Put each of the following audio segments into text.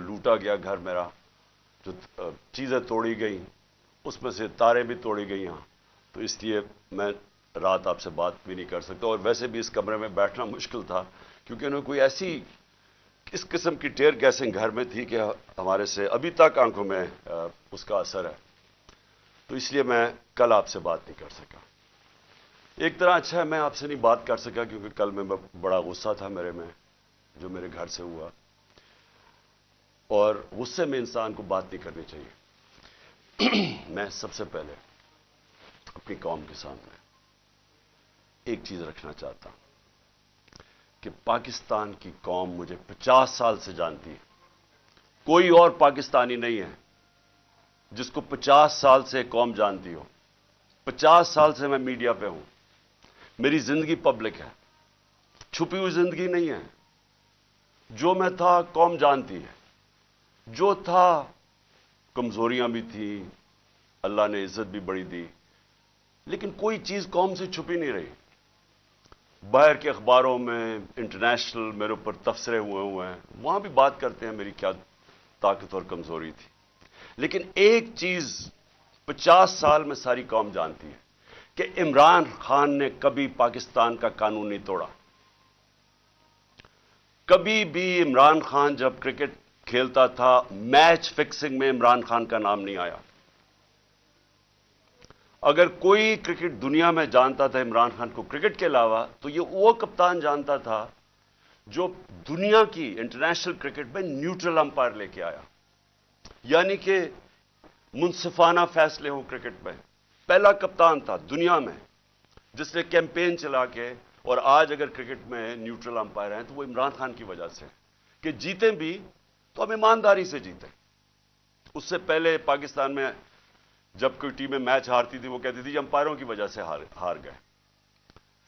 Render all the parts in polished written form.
لوٹا گیا گھر میرا، جو چیزیں توڑی گئیں اس میں سے تاریں بھی توڑی گئی ہیں، تو اس لیے میں رات آپ سے بات بھی نہیں کر سکتا، اور ویسے بھی اس کمرے میں بیٹھنا مشکل تھا کیونکہ انہوں نے کوئی ایسی اس قسم کی ٹیئر گیسنگ گھر میں تھی کہ ہمارے سے ابھی تک آنکھوں میں اس کا اثر ہے، تو اس لیے میں کل آپ سے بات نہیں کر سکا۔ ایک طرح اچھا ہے میں آپ سے نہیں بات کر سکا کیونکہ کل میں بڑا غصہ تھا میرے میں جو میرے گھر سے ہوا، اور غصے میں انسان کو بات نہیں کرنی چاہیے۔ میں سب سے پہلے اپنی قوم کے سامنے ایک چیز رکھنا چاہتا ہوں کہ پاکستان کی قوم مجھے 50 سال سے جانتی ہے، کوئی اور پاکستانی نہیں ہے جس کو 50 سال سے قوم جانتی ہو۔ 50 سال سے میں میڈیا پہ ہوں، میری زندگی پبلک ہے، چھپی ہوئی زندگی نہیں ہے۔ جو میں تھا قوم جانتی ہے، جو تھا کمزوریاں بھی تھیں، اللہ نے عزت بھی بڑی دی، لیکن کوئی چیز قوم سے چھپی نہیں رہی۔ باہر کے اخباروں میں انٹرنیشنل میرے اوپر تبصرے ہوئے ہیں، وہاں بھی بات کرتے ہیں میری کیا طاقت اور کمزوری تھی، لیکن ایک چیز 50 سال میں ساری قوم جانتی ہے کہ عمران خان نے کبھی پاکستان کا قانون نہیں توڑا۔ کبھی بھی عمران خان جب کرکٹ کھیلتا تھا میچ فکسنگ میں عمران خان کا نام نہیں آیا۔ اگر کوئی کرکٹ دنیا میں جانتا تھا عمران خان کو کرکٹ کے علاوہ تو یہ وہ کپتان جانتا تھا جو دنیا کی انٹرنیشنل کرکٹ میں نیوٹرل امپائر لے کے آیا، یعنی کہ منصفانہ فیصلے ہو کرکٹ میں۔ پہلا کپتان تھا دنیا میں جس نے کیمپین چلا کے، اور آج اگر کرکٹ میں نیوٹرل امپائر ہیں تو وہ عمران خان کی وجہ سے کہ جیتے بھی تو ہم ایمانداری سے جیتے۔ اس سے پہلے پاکستان میں جب کوئی ٹیمیں میچ ہارتی تھی وہ کہتی تھی امپائروں کی وجہ سے ہار گئے۔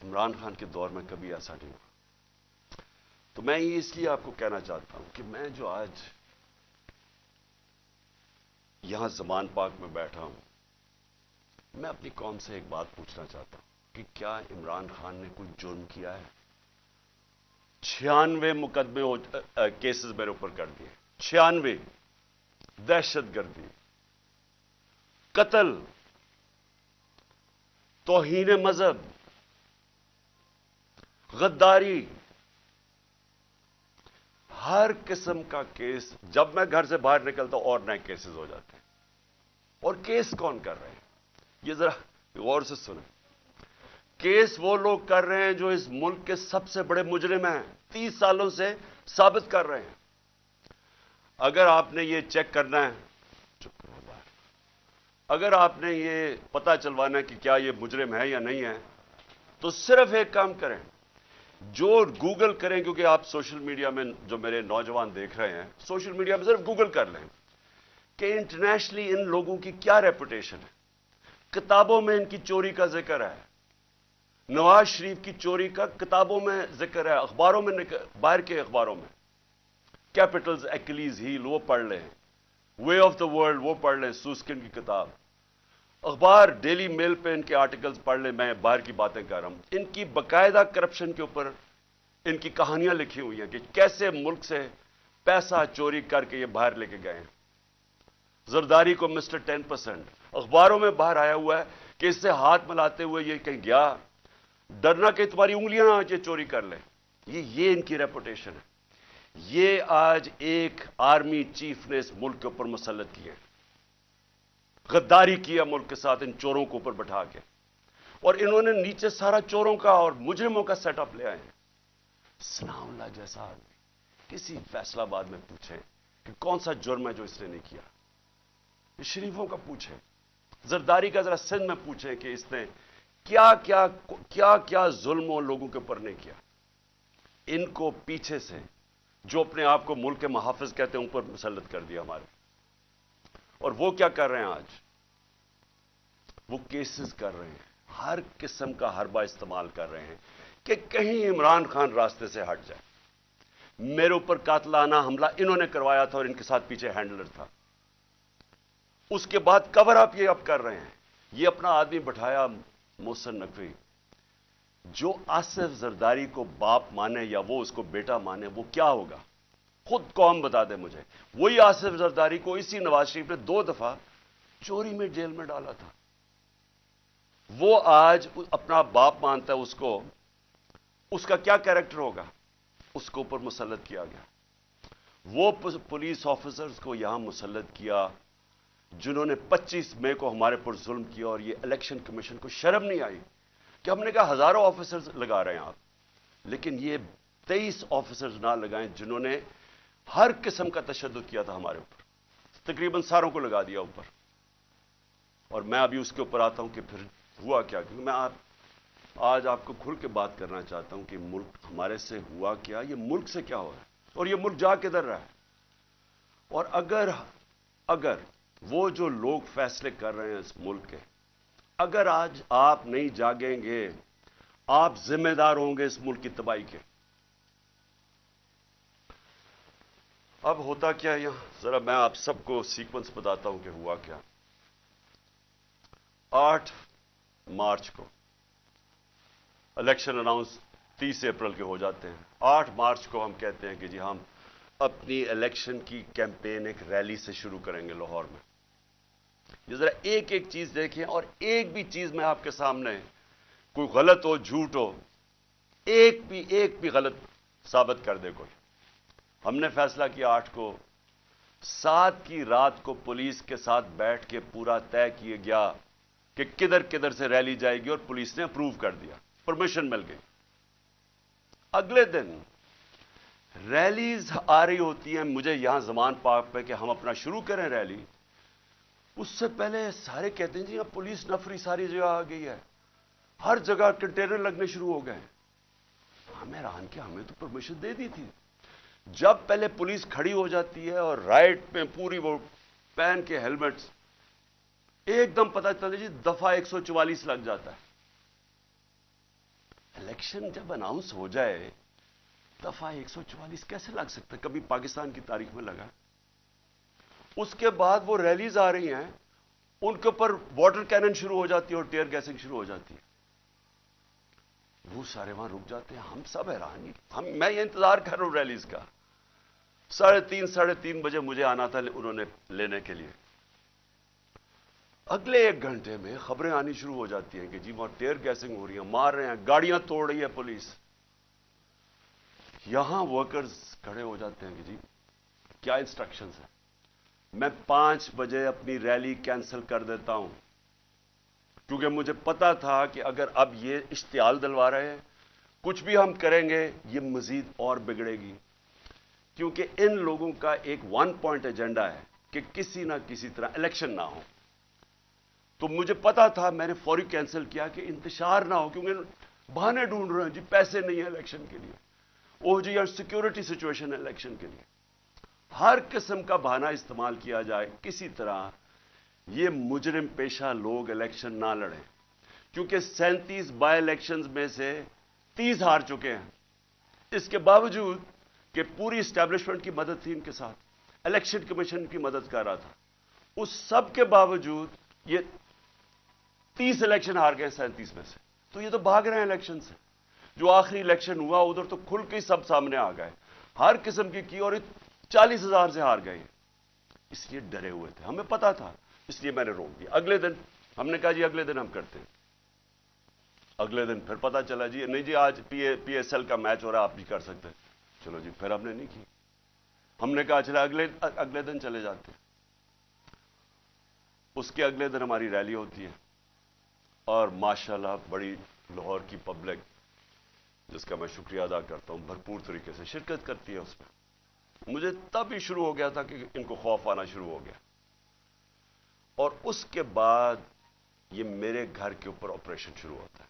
عمران خان کے دور میں کبھی ایسا نہیں ہوا۔ تو میں یہ اس لیے آپ کو کہنا چاہتا ہوں کہ میں جو آج یہاں زمان پاک میں بیٹھا ہوں، میں اپنی قوم سے ایک بات پوچھنا چاہتا ہوں کہ کیا عمران خان نے کوئی جرم کیا ہے؟ 96 مقدمے کیسز میرے اوپر کر دیے، 96، دہشت گردی، قتل، توہین مذہب، غداری، ہر قسم کا کیس۔ جب میں گھر سے باہر نکلتا ہوں اور نئے کیسز ہو جاتے ہیں۔ اور کیس کون کر رہے ہیں؟ یہ ذرا غور سے سنیں۔ کیس وہ لوگ کر رہے ہیں جو اس ملک کے سب سے بڑے مجرم ہیں، 30 سالوں سے ثابت کر رہے ہیں۔ اگر آپ نے یہ چیک کرنا ہے، چپ کرو باہر، اگر آپ نے یہ پتہ چلوانا ہے کہ کیا یہ مجرم ہے یا نہیں ہے، تو صرف ایک کام کریں، جو گوگل کریں، کیونکہ آپ سوشل میڈیا میں جو میرے نوجوان دیکھ رہے ہیں سوشل میڈیا میں صرف گوگل کر لیں کہ انٹرنیشنلی ان لوگوں کی کیا ریپوٹیشن ہے۔ کتابوں میں ان کی چوری کا ذکر ہے، نواز شریف کی چوری کا کتابوں میں ذکر ہے، اخباروں میں، باہر کے اخباروں میں۔ کیپٹلز ایکلیز ہیل وہ پڑھ لیں، وے آف دا ورلڈ وہ پڑھ لیں، سوسکن کی کتاب، اخبار ڈیلی میل پہ ان کے آرٹیکلز پڑھ لیں۔ میں باہر کی باتیں کر رہا ہوں، ان کی باقاعدہ کرپشن کے اوپر ان کی کہانیاں لکھی ہوئی ہیں کہ کیسے ملک سے پیسہ چوری کر کے یہ باہر لے کے گئے ہیں۔ زرداری کو مسٹر 10%، اخباروں میں باہر آیا ہوا ہے کہ اس سے ہاتھ ملاتے ہوئے یہ کہیں گیا، ڈرنا کہ تمہاری انگلیاں آج یہ چوری کر لیں۔ یہ ان کی ریپوٹیشن ہے۔ یہ آج ایک آرمی چیف نے اس ملک کے اوپر مسلط کیا، غداری کیا ملک کے ساتھ ان چوروں کو اوپر بٹھا کے، اور انہوں نے نیچے سارا چوروں کا اور مجرموں کا سیٹ اپ لے آئے ہیں۔ ثناء اللہ جیسا آدمی کسی فیصلہ آباد میں پوچھیں کہ کون سا جرم ہے جو اس نے نہیں کیا، یہ شریفوں کا پوچھیں، زرداری کا ذرا سندھ میں پوچھیں کہ اس نے کیا کیا کیا کیا ظلم لوگوں کے اوپر نہیں کیا۔ ان کو پیچھے سے جو اپنے آپ کو ملک کے محافظ کہتے ہیں اوپر مسلط کر دیا ہمارے، اور وہ کیا کر رہے ہیں آج؟ وہ کیسز کر رہے ہیں، ہر قسم کا حربہ استعمال کر رہے ہیں کہ کہیں عمران خان راستے سے ہٹ جائے۔ میرے اوپر قاتلانہ حملہ انہوں نے کروایا تھا اور ان کے ساتھ پیچھے ہینڈلر تھا۔ اس کے بعد کور اپ یہ اب کر رہے ہیں، یہ اپنا آدمی بٹھایا محسن نقوی، جو آصف زرداری کو باپ مانے یا وہ اس کو بیٹا مانے، وہ کیا ہوگا؟ خود قوم بتا دے مجھے. وہی آصف زرداری کو اسی نواز شریف نے 2 دفعہ چوری میں جیل میں ڈالا تھا. وہ آج اپنا باپ مانتا ہے اس کو. اس کا کیا کیریکٹر ہوگا؟ اس کو اوپر مسلط کیا گیا. وہ پولیس آفیسرز کو یہاں مسلط کیا جنہوں نے 25 مئی کو ہمارے پر ظلم کیا, اور یہ الیکشن کمیشن کو شرم نہیں آئی کہ ہم نے کہا ہزاروں آفیسرز لگا رہے ہیں آپ, لیکن یہ 23 آفیسرز نہ لگائیں جنہوں نے ہر قسم کا تشدد کیا تھا ہمارے اوپر, تقریباً ساروں کو لگا دیا اوپر. اور میں ابھی اس کے اوپر آتا ہوں کہ پھر ہوا کیا, کیونکہ میں آج آپ کو کھل کے بات کرنا چاہتا ہوں کہ ملک ہمارے سے ہوا کیا, یہ ملک سے کیا ہو رہا ہے, اور یہ ملک جا کدھر رہا ہے. اور اگر وہ جو لوگ فیصلے کر رہے ہیں اس ملک کے, اگر آج آپ نہیں جاگیں گے, آپ ذمہ دار ہوں گے اس ملک کی تباہی کے. اب ہوتا کیا یہاں, ذرا میں آپ سب کو سیکوینس بتاتا ہوں کہ ہوا کیا. 8 مارچ کو الیکشن اناؤنس 30 اپریل کے ہو جاتے ہیں. 8 مارچ کو ہم کہتے ہیں کہ جی ہم اپنی الیکشن کی کیمپین ایک ریلی سے شروع کریں گے لاہور میں. یہ ذرا ایک ایک چیز دیکھیں, اور ایک بھی چیز میں آپ کے سامنے کوئی غلط ہو, جھوٹ ہو, ایک بھی غلط ثابت کر دے کوئی. ہم نے فیصلہ کیا 8 کو, 7 کی رات کو پولیس کے ساتھ بیٹھ کے پورا طے کیا گیا کہ کدھر کدھر سے ریلی جائے گی, اور پولیس نے اپروو کر دیا, پرمیشن مل گئی. اگلے دن ریلیز آ رہی ہوتی ہیں مجھے یہاں زمان پاک پہ کہ ہم اپنا شروع کریں ریلی. اس سے پہلے سارے کہتے ہیں جی اب پولیس نفری ساری جگہ آ گئی ہے, ہر جگہ کنٹینر لگنے شروع ہو گئے. ہمیں حیران کہ ہمیں تو پرمیشن دے دی تھی. جب پہلے پولیس کھڑی ہو جاتی ہے اور رائٹ پہ پوری وہ پہن کے ہیلمٹس, ایک دم پتہ چلتا جی دفعہ 144 لگ جاتا ہے. الیکشن جب اناؤنس ہو جائے دفعہ 144 کیسے لگ سکتا ہے؟ کبھی پاکستان کی تاریخ میں لگا؟ اس کے بعد وہ ریلیز آ رہی ہیں, ان کے اوپر واٹر کینن شروع ہو جاتی ہے اور ٹیئر گیسنگ شروع ہو جاتی ہے. وہ سارے وہاں رک جاتے ہیں. ہم سب حیران, میں یہ انتظار کر رہا ہوں ریلیز کا. 3:30 بجے مجھے آنا تھا انہوں نے لینے کے لیے. اگلے 1 گھنٹے میں خبریں آنی شروع ہو جاتی ہیں کہ جی وہاں ٹیئر گیسنگ ہو رہی ہے, مار رہے ہیں, گاڑیاں توڑ رہی ہے پولیس. یہاں ورکرز کھڑے ہو جاتے ہیں کہ جی کیا انسٹرکشنز ہیں. میں 5 بجے اپنی ریلی کینسل کر دیتا ہوں, کیونکہ مجھے پتا تھا کہ اگر اب یہ اشتعال دلوا رہے ہیں, کچھ بھی ہم کریں گے یہ مزید اور بگڑے گی. کیونکہ ان لوگوں کا ایک 1 پوائنٹ ایجنڈا ہے کہ کسی نہ کسی طرح الیکشن نہ ہو. تو مجھے پتا تھا, میں نے فوری کینسل کیا کہ انتشار نہ ہو, کیونکہ بہانے ڈھونڈ رہے ہیں جی پیسے نہیں ہیں الیکشن کے لیے, او جی یار سیکورٹی سچویشن ہے الیکشن کے لیے. ہر قسم کا بہانہ استعمال کیا جائے, کسی طرح یہ مجرم پیشہ لوگ الیکشن نہ لڑیں. کیونکہ 37 بائی الیکشنز میں سے 30 ہار چکے ہیں. اس کے باوجود کہ پوری اسٹیبلشمنٹ کی مدد تھی ان کے ساتھ, الیکشن کمیشن کی مدد کر رہا تھا, اس سب کے باوجود یہ 30 الیکشن ہار گئے 37 میں سے. تو یہ تو بھاگ رہے ہیں الیکشن سے. جو آخری الیکشن ہوا ادھر تو کھل کے سب سامنے آ گئے, ہر قسم کی اور 40,000 سے ہار گئے. اس لیے ڈرے ہوئے تھے, ہمیں پتا تھا, اس لیے میں نے روک دیا. اگلے دن ہم نے کہا جی اگلے دن ہم کرتے ہیں. اگلے دن پھر پتا چلا جی نہیں جی آج پی ایس ایل کا میچ ہو رہا ہے, آپ بھی کر سکتے ہیں. چلو جی, پھر ہم نے نہیں کی. ہم نے کہا چلا اگلے دن چلے جاتے ہیں. اس کے اگلے دن ہماری ریلی ہوتی ہے, اور ماشاءاللہ بڑی لاہور کی پبلک, جس کا میں شکریہ ادا کرتا ہوں, بھرپور طریقے سے شرکت کرتی ہے اس میں. مجھے تب ہی شروع ہو گیا تھا کہ ان کو خوف آنا شروع ہو گیا. اور اس کے بعد یہ میرے گھر کے اوپر آپریشن شروع ہوتا ہے.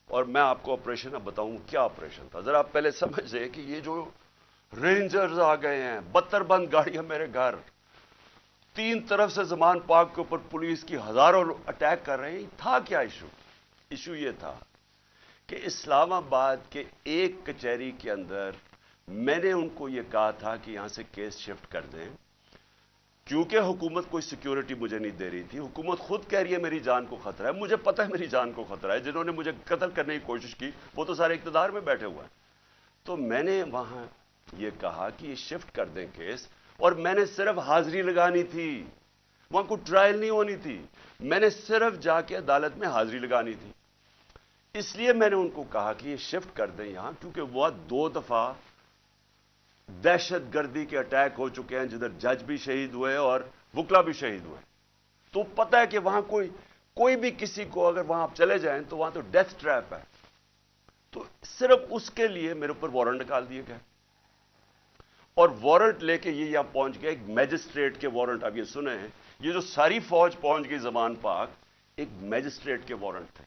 اور میں آپ کو آپریشن اب بتاؤں کیا آپریشن تھا. ذرا آپ پہلے سمجھ لیں کہ یہ جو رینجرز آ گئے ہیں, 72 بند گاڑیاں میرے گھر, 3 طرف سے زمان پاک کے اوپر پولیس کی ہزاروں اٹیک کر رہے ہیں. تھا کیا ایشو یہ تھا کہ اسلام آباد کے ایک کچہری کے اندر میں نے ان کو یہ کہا تھا کہ یہاں سے کیس شفٹ کر دیں, کیونکہ حکومت کوئی سیکیورٹی مجھے نہیں دے رہی تھی. حکومت خود کہہ رہی ہے میری جان کو خطرہ ہے. مجھے پتہ ہے میری جان کو خطرہ ہے. جنہوں نے مجھے قتل کرنے کی کوشش کی وہ تو سارے اقتدار میں بیٹھے ہوئے ہیں. تو میں نے وہاں یہ کہا کہ یہ شفٹ کر دیں کیس، اور میں نے صرف حاضری لگانی تھی، وہاں کوئی ٹرائل نہیں ہونی تھی، میں نے صرف جا کے عدالت میں حاضری لگانی تھی۔ اس لیے میں نے ان کو کہا کہ یہ شفٹ کر دیں یہاں، کیونکہ وہ 2 دفعہ دہشت گردی کے اٹیک ہو چکے ہیں جدھر جج بھی شہید ہوئے اور وکلا بھی شہید ہوئے، تو پتہ ہے کہ وہاں کوئی بھی کسی کو اگر وہاں آپ چلے جائیں تو وہاں تو ڈیتھ ٹریپ ہے، تو صرف اس کے لیے میرے اوپر وارنٹ نکال دیے گئے، اور وارنٹ لے کے یہ یہاں پہنچ گئے، ایک میجسٹریٹ کے وارنٹ، اب یہ سنیں ہیں، یہ جو ساری فوج پہنچ گئی زمان پاک، ایک میجسٹریٹ کے وارنٹ تھے۔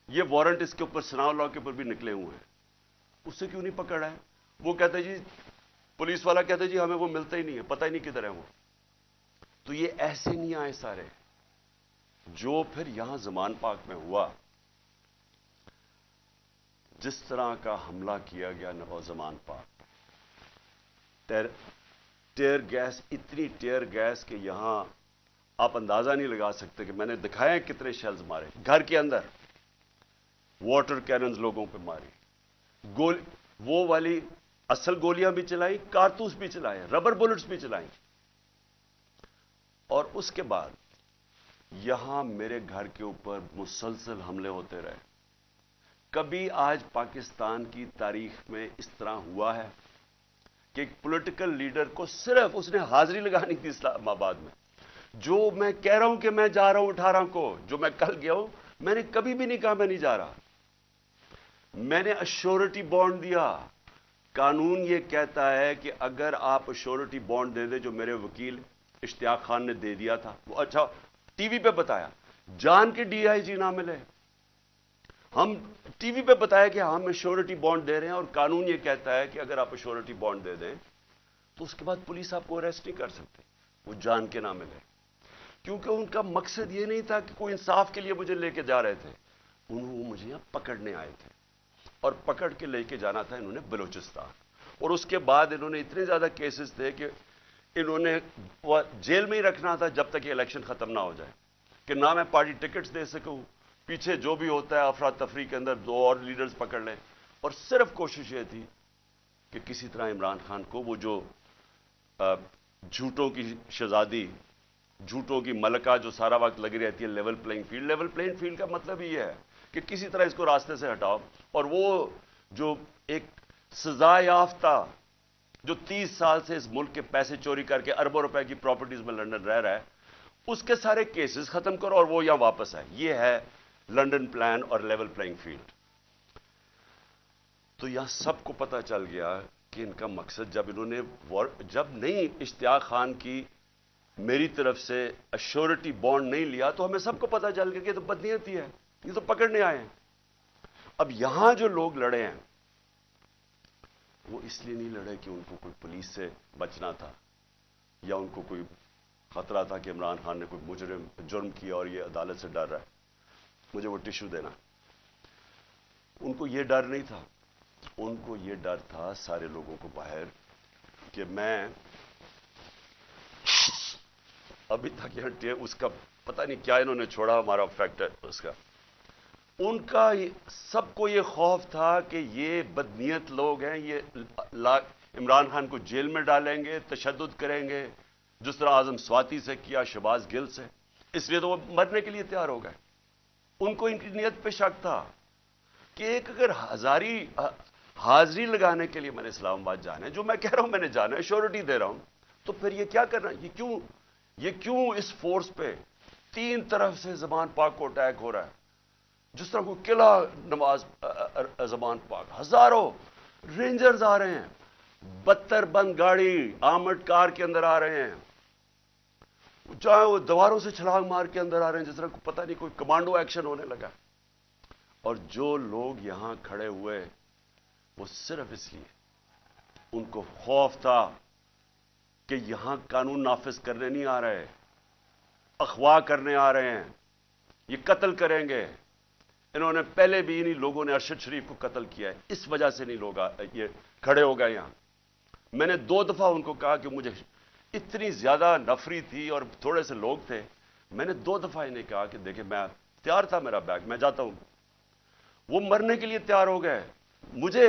یہ وارنٹ اس کے اوپر ثناء اللہ کے اوپر بھی نکلے ہوئے ہیں، اس سے کیوں نہیں پکڑ رہا ہے؟ وہ کہتے جی، پولیس والا کہتے جی ہمیں وہ ملتا ہی نہیں ہے، پتہ ہی نہیں کدھر ہے وہ۔ تو یہ ایسے نہیں آئے سارے، جو پھر یہاں زمان پاک میں ہوا، جس طرح کا حملہ کیا گیا نو زمان پاک، ٹیئر گیس، اتنی ٹیئر گیس کہ یہاں آپ اندازہ نہیں لگا سکتے، کہ میں نے دکھایا کتنے شیلز مارے گھر کے اندر، واٹر کیننز لوگوں پہ ماری، وہ والی اصل گولیاں بھی چلائیں، کارتوس بھی چلائے، ربر بلٹس بھی چلائیں، اور اس کے بعد یہاں میرے گھر کے اوپر مسلسل حملے ہوتے رہے۔ کبھی آج پاکستان کی تاریخ میں اس طرح ہوا ہے کہ ایک پولیٹیکل لیڈر کو صرف اس نے حاضری لگانی تھی اسلام آباد میں، جو میں کہہ رہا ہوں کہ میں جا رہا ہوں 18 کو، جو میں کل گیا ہوں، میں نے کبھی بھی نہیں کہا میں نہیں جا رہا، میں نے ایشورٹی بانڈ دیا۔ قانون یہ کہتا ہے کہ اگر آپ ایشورٹی بانڈ دے دیں، جو میرے وکیل اشتیاق خان نے دے دیا تھا، وہ اچھا ٹی وی پہ بتایا، جان کے ڈی آئی جی نہ ملے، ہم ٹی وی پہ بتایا کہ ہم ایشورٹی بانڈ دے رہے ہیں، اور قانون یہ کہتا ہے کہ اگر آپ ایشورٹی بانڈ دے دیں تو اس کے بعد پولیس آپ کو اریسٹ نہیں کر سکتے، وہ جان کے نہ ملے، کیونکہ ان کا مقصد یہ نہیں تھا کہ کوئی انصاف کے لیے مجھے لے کے جا رہے تھے، وہ مجھے یہاں پکڑنے آئے تھے، اور پکڑ کے لے کے جانا تھا انہوں نے بلوچستان، اور اس کے بعد انہوں نے اتنے زیادہ کیسز تھے کہ انہوں نے جیل میں ہی رکھنا تھا جب تک یہ الیکشن ختم نہ ہو جائے، کہ نہ میں پارٹی ٹکٹس دے سکوں، پیچھے جو بھی ہوتا ہے افراتفری کے اندر 2 اور لیڈرز پکڑ لیں، اور صرف کوشش یہ تھی کہ کسی طرح عمران خان کو، وہ جو جھوٹوں کی شہزادی، جھوٹوں کی ملکہ جو سارا وقت لگی رہتی ہے level playing field, level playing field کا مطلب یہ ہے کہ کسی طرح اس کو راستے سے ہٹاؤ، اور وہ جو ایک سزا یافتہ جو 30 سال سے اس ملک کے پیسے چوری کر کے اربوں روپے کی پراپرٹیز میں لندن رہ رہا ہے، اس کے سارے کیسز ختم کرو اور وہ یہاں واپس آئے۔ یہ ہے لندن پلان اور لیول پلینگ فیلڈ۔ تو یہاں سب کو پتا چل گیا کہ ان کا مقصد، جب نہیں اشتیاق خان کی میری طرف سے ایشورٹی بانڈ نہیں لیا، تو ہمیں سب کو پتا چل گیا کہ یہ تو بدنیتی ہے، یہ تو پکڑنے آئے ہیں۔ اب یہاں جو لوگ لڑے ہیں وہ اس لیے نہیں لڑے کہ ان کو کوئی پولیس سے بچنا تھا، یا ان کو کوئی خطرہ تھا کہ عمران خان نے کوئی جرم کیا اور یہ عدالت سے ڈر رہا ہے مجھے وہ ٹیشو دینا، ان کو یہ ڈر نہیں تھا، ان کو یہ ڈر تھا سارے لوگوں کو باہر، کہ میں ابھی تک یہ اس کا پتہ نہیں کیا انہوں نے چھوڑا، ہمارا فیکٹر اس کا، ان کا سب کو یہ خوف تھا کہ یہ بدنیت لوگ ہیں، یہ عمران خان کو جیل میں ڈالیں گے، تشدد کریں گے، جس طرح اعظم سواتی سے کیا، شہباز گل سے، اس لیے تو وہ مرنے کے لیے تیار ہو گئے۔ ان کو ان کی نیت پہ شک تھا کہ ایک اگر حاضری لگانے کے لیے میں نے اسلام آباد جانا ہے، جو میں کہہ رہا ہوں میں نے جانا ہے، شیورٹی دے رہا ہوں، تو پھر یہ کیا کرنا، یہ کیوں اس فورس پہ 3 طرف سے زمان پاک کو اٹیک ہو رہا ہے، جس طرح کوئی قلعہ نواز زمان پاک، ہزاروں رینجرز آ رہے ہیں، 72 بند گاڑی آرمڈ کار کے اندر آ رہے ہیں، چاہے وہ دیواروں سے چھلانگ مار کے اندر آ رہے ہیں، جس طرح پتہ نہیں کوئی کمانڈو ایکشن ہونے لگا، اور جو لوگ یہاں کھڑے ہوئے وہ صرف اس لیے، ان کو خوف تھا کہ یہاں قانون نافذ کرنے نہیں آ رہے، اغوا کرنے آ رہے ہیں، یہ قتل کریں گے۔ انہوں نے پہلے بھی انہی لوگوں نے ارشد شریف کو قتل کیا ہے، اس وجہ سے نہیں لوگ یہ کھڑے ہو گئے یہاں۔ میں نے 2 دفعہ ان کو کہا کہ مجھے اتنی زیادہ نفری تھی اور تھوڑے سے لوگ تھے، میں نے 2 دفعہ انہیں کہا کہ دیکھیں میں تیار تھا، میرا بیگ میں جاتا ہوں، وہ مرنے کے لیے تیار ہو گئے، مجھے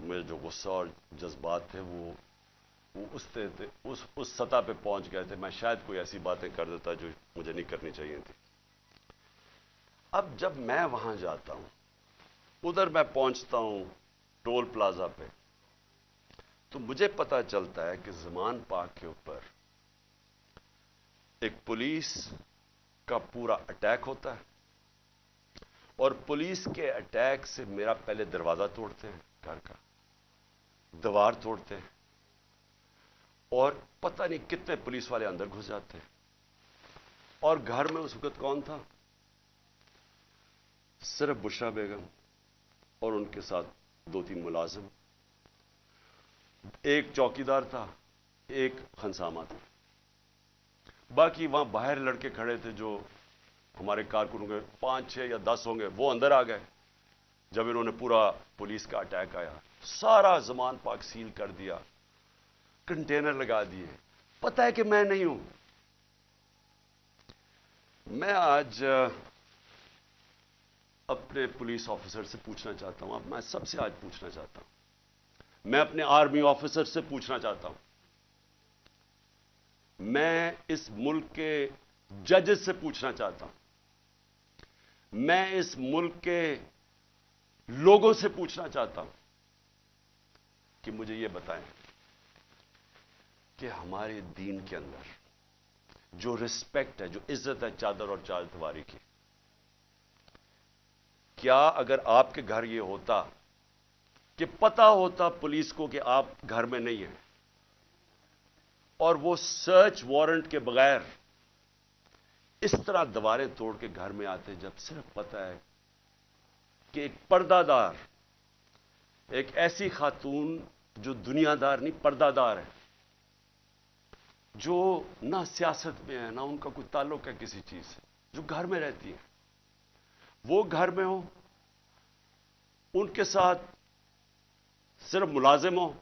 میرے جو غصہ اور جذبات تھے وہ اس سطح پہ پہنچ گئے تھے، میں شاید کوئی ایسی باتیں کر دیتا جو مجھے نہیں کرنی چاہیے تھی۔ اب جب میں وہاں جاتا ہوں، ادھر میں پہنچتا ہوں ٹول پلازا پہ، تو مجھے پتا چلتا ہے کہ زمان پاک کے اوپر ایک پولیس کا پورا اٹیک ہوتا ہے، اور پولیس کے اٹیک سے میرا پہلے دروازہ توڑتے ہیں، گھر کا دیوار توڑتے ہیں، اور پتہ نہیں کتنے پولیس والے اندر گھس جاتے ہیں۔ اور گھر میں اس وقت کون تھا؟ صرف بشرا بیگم اور ان کے ساتھ 2-3 ملازم، ایک چوکیدار تھا، ایک خنسامہ تھا، باقی وہاں باہر لڑکے کھڑے تھے جو ہمارے کارکنوں کے 5-6 یا 10 ہوں گے، وہ اندر آ گئے جب انہوں نے پورا پولیس کا اٹیک آیا، سارا زمان پاک سیل کر دیا، کنٹینر لگا دیے۔ پتہ ہے کہ میں نہیں ہوں۔ میں آج اپنے پولیس آفیسر سے پوچھنا چاہتا ہوں، اب میں سب سے آج پوچھنا چاہتا ہوں، میں اپنے آرمی آفیسر سے پوچھنا چاہتا ہوں، میں اس ملک کے ججز سے پوچھنا چاہتا ہوں، میں اس ملک کے لوگوں سے پوچھنا چاہتا ہوں کہ مجھے یہ بتائیں کہ ہمارے دین کے اندر جو رسپیکٹ ہے، جو عزت ہے چادر اور چار دیواری کی، کیا اگر آپ کے گھر یہ ہوتا کہ پتا ہوتا پولیس کو کہ آپ گھر میں نہیں ہیں، اور وہ سرچ وارنٹ کے بغیر اس طرح دیواریں توڑ کے گھر میں آتے، جب صرف پتا ہے کہ ایک پردہ دار، ایک ایسی خاتون جو دنیا دار نہیں پردہ دار ہے، جو نہ سیاست میں ہے نہ ان کا کوئی تعلق ہے کسی چیز سے، جو گھر میں رہتی ہے، وہ گھر میں ہو، ان کے ساتھ صرف ملازم ہو،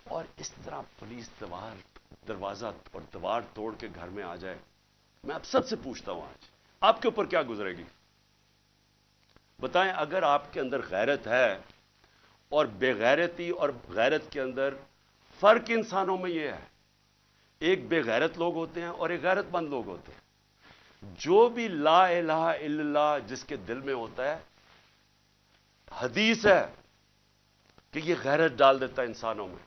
اور اس طرح پولیس دروازہ اور دیوار توڑ کے گھر میں آ جائے۔ میں آپ سب سے پوچھتا ہوں، آج آپ کے اوپر کیا گزرے گی؟ بتائیں، اگر آپ کے اندر غیرت ہے، اور بے غیرتی اور غیرت کے اندر فرق انسانوں میں یہ ہے، ایک بے غیرت لوگ ہوتے ہیں اور ایک غیرت مند لوگ ہوتے ہیں۔ جو بھی لا الہ الا اللہ جس کے دل میں ہوتا ہے، حدیث ہے کہ یہ غیرت ڈال دیتا ہے انسانوں میں،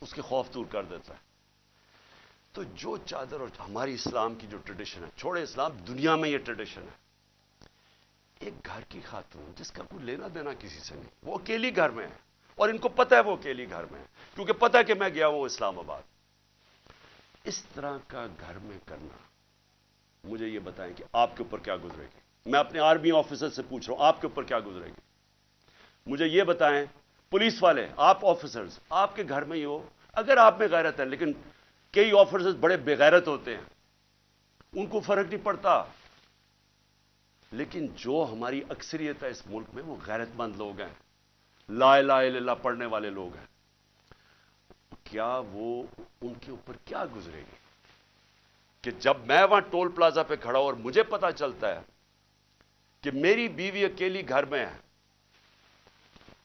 اس کے خوف دور کر دیتا ہے۔ تو جو چادر اور ہماری اسلام کی جو ٹریڈیشن ہے، چھوڑے اسلام، دنیا میں یہ ٹریڈیشن ہے، ایک گھر کی خاتون جس کا کوئی لینا دینا کسی سے نہیں، وہ اکیلی گھر میں ہے، اور ان کو پتہ ہے وہ اکیلی گھر میں ہے، کیونکہ پتہ ہے کہ میں گیا ہوں اسلام آباد۔ اس طرح کا گھر میں کرنا، مجھے یہ بتائیں کہ آپ کے اوپر کیا گزرے گی؟ میں اپنے آرمی آفیسر سے پوچھ رہا ہوں، آپ کے اوپر کیا گزرے گی؟ مجھے یہ بتائیں، پولیس والے، آپ آفیسرز، آپ کے گھر میں ہی ہو، اگر آپ میں غیرت ہے، لیکن کئی آفیسرز بڑے بے غیرت ہوتے ہیں، ان کو فرق نہیں پڑتا، لیکن جو ہماری اکثریت ہے اس ملک میں، وہ غیرت مند لوگ ہیں، لا الہ الا اللہ پڑھنے والے لوگ ہیں، کیا وہ ان کے اوپر کیا گزرے گی کہ جب میں وہاں ٹول پلازا پہ کھڑا ہوں اور مجھے پتا چلتا ہے کہ میری بیوی اکیلی گھر میں ہے،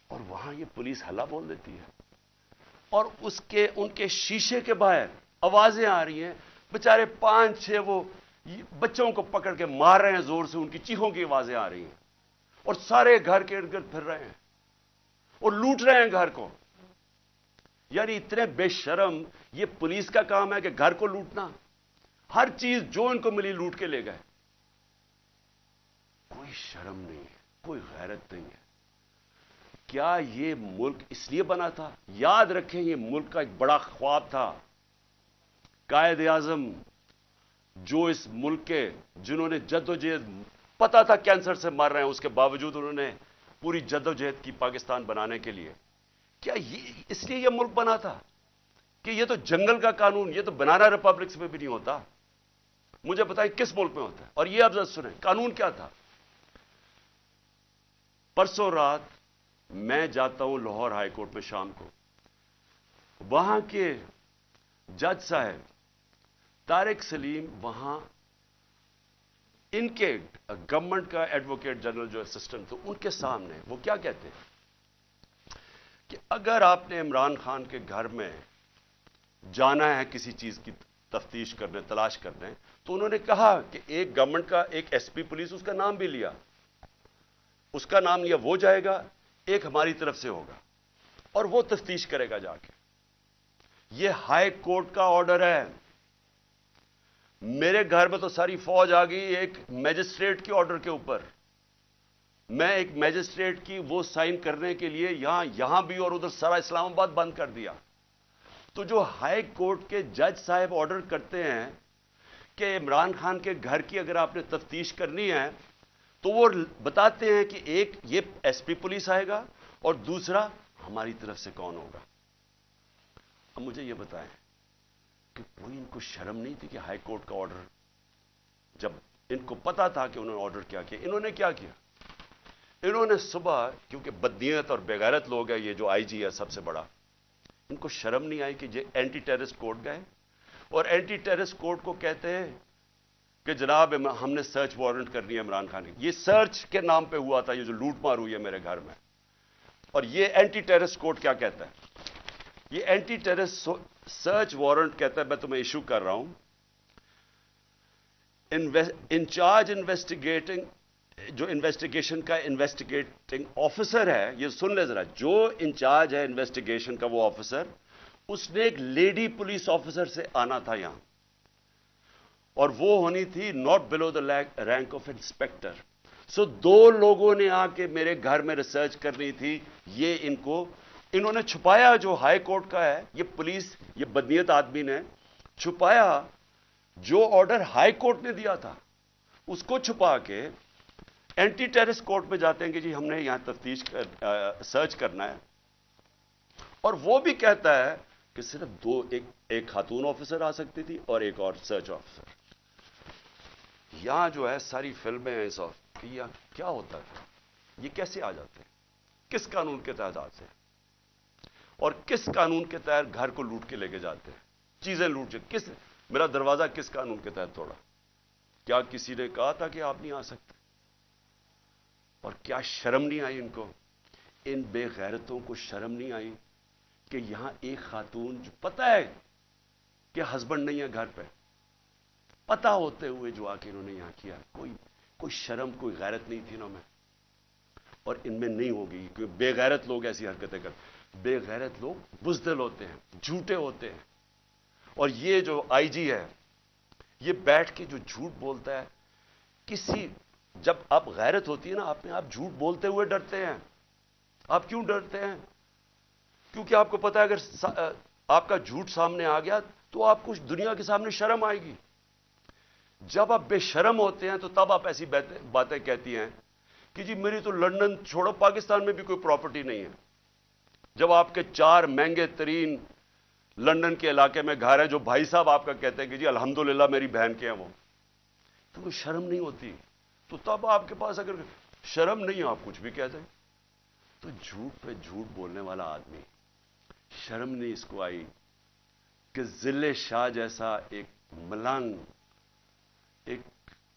اور وہاں یہ پولیس ہلا بول دیتی ہے، اور ان کے شیشے کے باہر آوازیں آ رہی ہیں، بےچارے 5-6 وہ بچوں کو پکڑ کے مار رہے ہیں زور سے، ان کی چیخوں کی آوازیں آ رہی ہیں، اور سارے گھر کے ارد گرد پھر رہے ہیں اور لوٹ رہے ہیں گھر کو۔ یعنی اتنے بے شرم، یہ پولیس کا کام ہے کہ گھر کو لوٹنا، ہر چیز جو ان کو ملی لوٹ کے لے گئے، کوئی شرم نہیں ہے، کوئی غیرت نہیں ہے۔ کیا یہ ملک اس لیے بنا تھا؟ یاد رکھیں، یہ ملک کا ایک بڑا خواب تھا، قائد اعظم جو اس ملک کے، جنہوں نے جدوجہد، پتا تھا کینسر سے مر رہے ہیں، اس کے باوجود انہوں نے پوری جدوجہد کی پاکستان بنانے کے لیے۔ کیا اس لیے یہ ملک بنا تھا کہ یہ تو جنگل کا قانون، یہ تو بنانا ریپبلکس میں بھی نہیں ہوتا؟ مجھے بتائیں کس ملک میں ہوتا ہے؟ اور یہ اب سنیں قانون کیا تھا۔ پرسوں رات میں جاتا ہوں لاہور ہائی کورٹ میں شام کو، وہاں کے جج صاحب طارق سلیم، وہاں ان کے گورنمنٹ کا ایڈوکیٹ جنرل جو اسسٹنٹ، تو ان کے سامنے وہ کیا کہتے ہیں کہ اگر آپ نے عمران خان کے گھر میں جانا ہے کسی چیز کی تفتیش کرنے، تلاش کرنے، تو انہوں نے کہا کہ ایک گورنمنٹ کا ایک ایس پی پولیس، اس کا نام بھی لیا، اس کا نام لیا، وہ جائے گا، ایک ہماری طرف سے ہوگا اور وہ تفتیش کرے گا جا کے۔ یہ ہائی کورٹ کا آرڈر ہے۔ میرے گھر میں تو ساری فوج آ گئی ایک میجسٹریٹ کے آرڈر کے اوپر۔ میں ایک میجسٹریٹ کی وہ سائن کرنے کے لیے یہاں بھی اور ادھر سارا اسلام آباد بند کر دیا۔ تو جو ہائی کورٹ کے جج صاحب آرڈر کرتے ہیں کہ عمران خان کے گھر کی اگر آپ نے تفتیش کرنی ہے، تو وہ بتاتے ہیں کہ ایک یہ ایس پی پولیس آئے گا اور دوسرا ہماری طرف سے کون ہوگا۔ اب مجھے یہ بتائیں کہ کوئی ان کو شرم نہیں تھی کہ ہائی کورٹ کا آرڈر، جب ان کو پتا تھا کہ انہوں نے آرڈر کیا کیا، انہوں نے کیا کیا؟ انہوں نے صبح، کیونکہ بدنیت اور بےغیرت لوگ ہیں، یہ جو آئی جی ہے سب سے بڑا، ان کو شرم نہیں آئی کہ یہ اینٹی ٹیررسٹ کورٹ گئے اور اینٹی ٹیررسٹ کورٹ کو کہتے ہیں کہ جناب ہم نے سرچ وارنٹ کرنی ہے عمران خان کی۔ یہ سرچ کے نام پہ ہوا تھا، یہ جو لوٹ مار ہوئی ہے میرے گھر میں۔ اور یہ اینٹی ٹیررسٹ کورٹ کیا کہتا ہے؟ یہ اینٹی ٹیررسٹ سرچ وارنٹ کہتا ہے میں تمہیں ایشو کر رہا ہوں، انچارج انویسٹیگیٹنگ، جو انویسٹیگیشن کا انویسٹیگیٹنگ آفیسر ہے، یہ سن لے ذرا، جو انچارج ہے انویسٹیگیشن کا وہ آفیسر، اس نے ایک لیڈی پولیس آفیسر سے آنا تھا یہاں، اور وہ ہونی تھی not below the rank of inspector. سو دو لوگوں نے آ کے میرے گھر میں ریسرچ کرنی تھی، یہ انہوں نے چھپایا جو ہائی کورٹ کا ہے، یہ پولیس، یہ بدنیت آدمی نے چھپایا جو آرڈر ہائی کورٹ نے دیا تھا، اس کو چھپا کے اینٹی ٹیررسٹ کورٹ میں جاتے ہیں کہ جی ہم نے یہاں تفتیش سرچ کرنا ہے، اور وہ بھی کہتا ہے کہ صرف ایک خاتون آفیسر آ سکتی تھی اور ایک اور سرچ آفیسر۔ یہاں جو ہے ساری فلمیں ہیں اس وقت کہ یہ کیا ہوتا ہے، یہ کیسے آ جاتے ہیں، کس قانون کے تحت آتے ہیں، اور کس قانون کے تحت گھر کو لوٹ کے لے کے جاتے ہیں، چیزیں لوٹ کے، میرا دروازہ کس قانون کے تحت توڑا؟ کیا کسی نے کہا تھا کہ آپ نہیں آ سکتے؟ اور کیا شرم نہیں آئی ان کو؟ ان بے غیرتوں کو شرم نہیں آئی کہ یہاں ایک خاتون جو پتہ ہے کہ ہسبینڈ نہیں ہے گھر پہ، پتہ ہوتے ہوئے جو آ کے انہوں نے یہاں کیا، کوئی شرم، کوئی غیرت نہیں تھی انہوں میں؟ اور ان میں نہیں ہوگی، کیونکہ بے غیرت لوگ ایسی حرکتیں کرتے، بے غیرت لوگ بزدل ہوتے ہیں، جھوٹے ہوتے ہیں۔ اور یہ جو آئی جی ہے، یہ بیٹھ کے جو جھوٹ بولتا ہے، جب آپ غیرت ہوتی ہے نا، آپ جھوٹ بولتے ہوئے ڈرتے ہیں۔ آپ کیوں ڈرتے ہیں؟ کیونکہ آپ کو پتا ہے اگر آپ کا جھوٹ سامنے آ گیا تو آپ کو دنیا کے سامنے شرم آئے گی۔ جب آپ بے شرم ہوتے ہیں تو تب آپ ایسی باتیں کہتی ہیں کہ جی میری تو لندن چھوڑو، پاکستان میں بھی کوئی پراپرٹی نہیں ہے، جب آپ کے 4 مہنگے ترین لندن کے علاقے میں گھر ہے، جو بھائی صاحب آپ کا کہتے ہیں کہ جی الحمدللہ میری بہن کے ہیں وہ، تو کوئی شرم نہیں ہوتی؟ تو تب آپ کے پاس اگر شرم نہیں، آپ کچھ بھی کہہ دیں۔ تو جھوٹ پہ جھوٹ بولنے والا آدمی، شرم نہیں اس کو آئی کہ ذل شاہ جیسا ایک ملنگ، ایک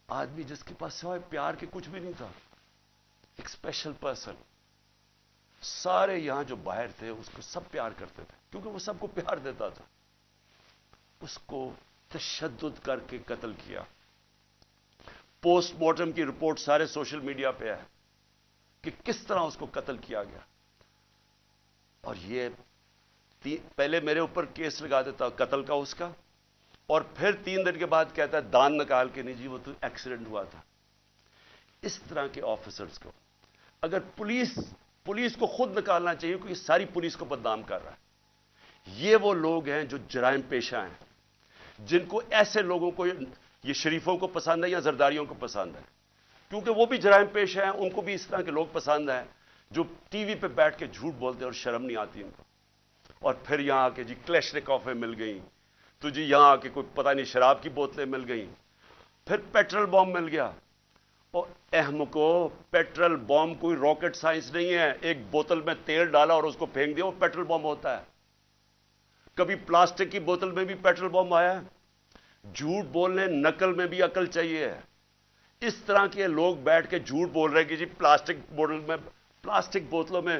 آدمی جس کے پاس سوائے پیار کے کچھ بھی نہیں تھا، ایک اسپیشل پرسن، سارے یہاں جو باہر تھے اس کو سب پیار کرتے تھے کیونکہ وہ سب کو پیار دیتا تھا، اس کو تشدد کر کے قتل کیا۔ پوسٹ مارٹم کی رپورٹ سارے سوشل میڈیا پہ ہے کہ کس طرح اس کو قتل کیا گیا۔ اور یہ پہلے میرے اوپر کیس لگا دیتا قتل کا اس کا، اور پھر 3 دن کے بعد کہتا ہے دان نکال کے، نہیں جی وہ تو ایکسیڈنٹ ہوا تھا۔ اس طرح کے آفیسرز کو اگر پولیس کو خود نکالنا چاہیے، کیونکہ ساری پولیس کو بدنام کر رہا ہے۔ یہ وہ لوگ ہیں جو جرائم پیشہ ہیں، جن کو ایسے لوگوں کو، یہ شریفوں کو پسند ہے یا زرداریوں کو پسند ہے، کیونکہ وہ بھی جرائم پیشہ ہیں، ان کو بھی اس طرح کے لوگ پسند ہیں جو ٹی وی پہ بیٹھ کے جھوٹ بولتے ہیں اور شرم نہیں آتی ان کو۔ اور پھر یہاں آ کے جی کلیشنکوفیں مل گئیں، تو جی یہاں آ کے کوئی پتہ نہیں شراب کی بوتلیں مل گئیں، پھر پیٹرول بم مل گیا۔ اور احمقو، پیٹرول بم کوئی راکٹ سائنس نہیں ہے، ایک بوتل میں تیل ڈالا اور اس کو پھینک دیا، وہ پیٹرول بم ہوتا ہے۔ کبھی پلاسٹک کی بوتل میں بھی پیٹرول بم آیا ہے؟ جھوٹ بولنے، نقل میں بھی عقل چاہیے۔ اس طرح کے لوگ بیٹھ کے جھوٹ بول رہے ہیں کہ جی پلاسٹک بوتلوں میں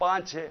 5-6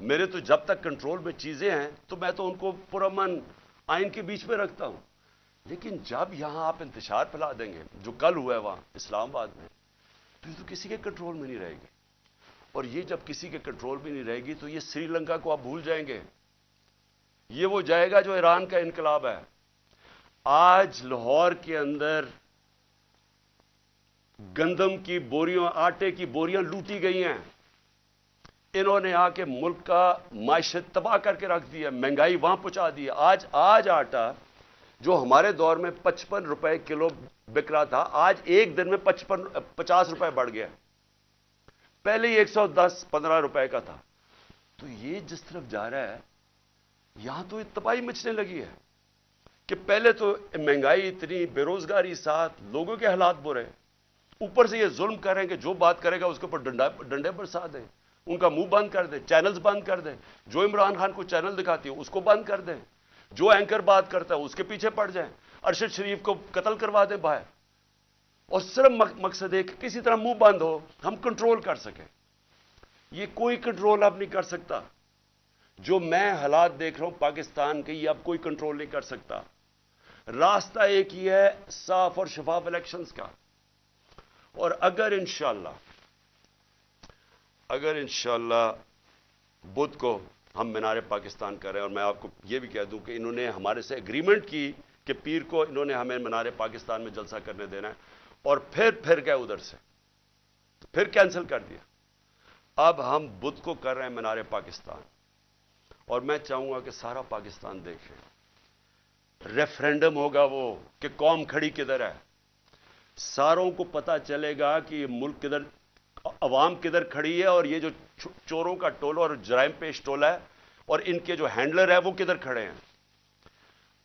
میرے تو جب تک کنٹرول میں چیزیں ہیں تو میں تو ان کو پرامن آئین کے بیچ میں رکھتا ہوں، لیکن جب یہاں آپ انتشار پھیلا دیں گے جو کل ہوا ہے وہاں اسلام آباد میں، تو یہ تو کسی کے کنٹرول میں نہیں رہے گی، اور یہ جب کسی کے کنٹرول میں نہیں رہے گی تو یہ سری لنکا کو آپ بھول جائیں گے، یہ وہ جائے گا جو ایران کا انقلاب ہے۔ آج لاہور کے اندر گندم کی بوریاں، آٹے کی بوریاں لوٹی گئی ہیں، انہوں نے آ کے ملک کا معیشت تباہ کر کے رکھ دیا، مہنگائی وہاں پہنچا دی ہے۔ آج آٹا جو ہمارے دور میں 55 روپے کلو بک رہا تھا، آج ایک دن میں 50 روپے بڑھ گیا، پہلے ہی 110-15 روپے کا تھا۔ تو یہ جس طرف جا رہا ہے یہاں تو تباہی مچنے لگی ہے کہ پہلے تو مہنگائی اتنی، بے روزگاری ساتھ، لوگوں کے حالات برے، اوپر سے یہ ظلم کریں کہ جو بات کرے گا اس کے اوپر ڈنڈے برسا دیں، ان کا منہ بند کر دیں، چینلز بند کر دیں، جو عمران خان کو چینل دکھاتی ہے اس کو بند کر دیں، جو اینکر بات کرتا ہے اس کے پیچھے پڑ جائیں، ارشد شریف کو قتل کروا دیں باہر، اور صرف مقصد ہے کہ کسی طرح منہ بند ہو، ہم کنٹرول کر سکیں۔ یہ کوئی کنٹرول اب نہیں کر سکتا، جو میں حالات دیکھ رہا ہوں پاکستان کے، یہ اب کوئی کنٹرول نہیں کر سکتا۔ راستہ ایک ہی ہے، صاف اور شفاف الیکشنز کا، اور اگر انشاءاللہ بدھ کو ہم مینار پاکستان کر رہے ہیں، اور میں آپ کو یہ بھی کہہ دوں کہ انہوں نے ہمارے سے اگریمنٹ کی کہ پیر کو انہوں نے ہمیں مینار پاکستان میں جلسہ کرنے دینا ہے، اور پھر گئے ادھر سے، پھر کینسل کر دیا۔ اب ہم بدھ کو کر رہے ہیں مینار پاکستان، اور میں چاہوں گا کہ سارا پاکستان دیکھے، ریفرینڈم ہوگا وہ کہ قوم کھڑی کدھر ہے، ساروں کو پتا چلے گا کہ یہ ملک کدھر، عوام کدھر کھڑی ہے، اور یہ جو چوروں کا ٹولہ اور جرائم پیش ٹولہ ہے اور ان کے جو ہینڈلر ہے وہ کدھر کھڑے ہیں۔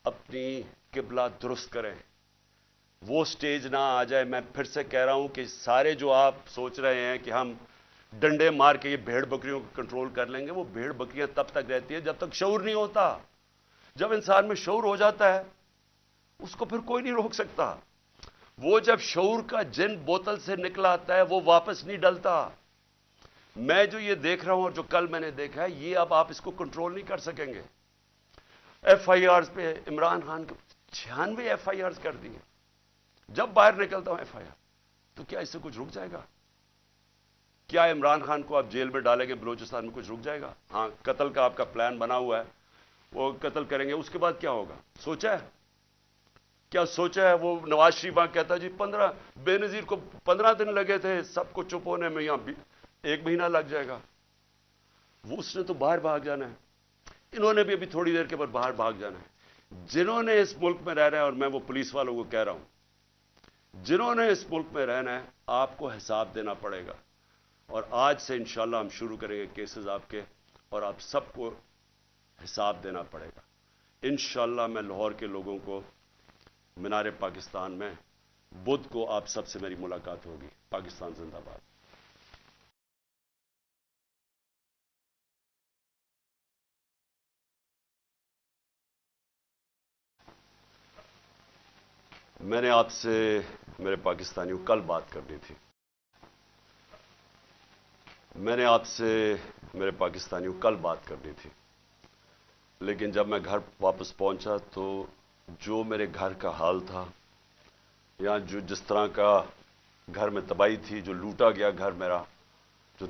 اپنی قبلہ درست کریں، وہ سٹیج نہ آ جائے۔ میں پھر سے کہہ رہا ہوں کہ سارے جو آپ سوچ رہے ہیں کہ ہم ڈنڈے مار کے یہ بھیڑ بکریوں کو کنٹرول کر لیں گے، وہ بھیڑ بکریاں تب تک رہتی ہے جب تک شعور نہیں ہوتا۔ جب انسان میں شعور ہو جاتا ہے اس کو پھر کوئی نہیں روک سکتا۔ وہ جب شعور کا جن بوتل سے نکلا آتا ہے وہ واپس نہیں ڈلتا۔ میں جو یہ دیکھ رہا ہوں اور جو کل میں نے دیکھا ہے، یہ اب آپ اس کو کنٹرول نہیں کر سکیں گے۔ ایف آئی آرز پہ عمران خان کو 96 ایف آئی آرز کر دیے، جب باہر نکلتا ہوں ایف آئی آر، تو کیا اس سے کچھ رک جائے گا؟ کیا عمران خان کو آپ جیل میں ڈالیں گے بلوچستان میں کچھ رک جائے گا؟ ہاں، قتل کا آپ کا پلان بنا ہوا ہے، وہ قتل کریں گے، اس کے بعد کیا ہوگا سوچا ہے؟ کیا سوچا ہے؟ وہ نواز شریف کہتا جی 15 بے نظیر کو 15 دن لگے تھے سب کو چپ ہونے میں، یہاں 1 مہینہ لگ جائے گا۔ وہ اس نے تو باہر بھاگ جانا ہے، انہوں نے بھی ابھی تھوڑی دیر کے بعد باہر بھاگ جانا ہے۔ جنہوں نے اس ملک میں رہنا ہے، اور میں وہ پولیس والوں کو کہہ رہا ہوں، جنہوں نے اس ملک میں رہنا ہے آپ کو حساب دینا پڑے گا، اور آج سے انشاءاللہ ہم شروع کریں گے کیسز آپ کے، اور آپ سب کو حساب دینا پڑے گا۔ انشاءاللہ میں لاہور کے لوگوں کو مینار پاکستان میں بدھ کو آپ سب سے میری ملاقات ہوگی۔ پاکستان زندہ باد۔ میں نے آپ سے میرے پاکستانیوں کل بات کرنی تھی، میں نے آپ سے میرے پاکستانیوں کل بات کرنی تھی، لیکن جب میں گھر واپس پہنچا تو جو میرے گھر کا حال تھا، یا جو جس طرح کا گھر میں تباہی تھی، جو لوٹا گیا گھر میرا، جو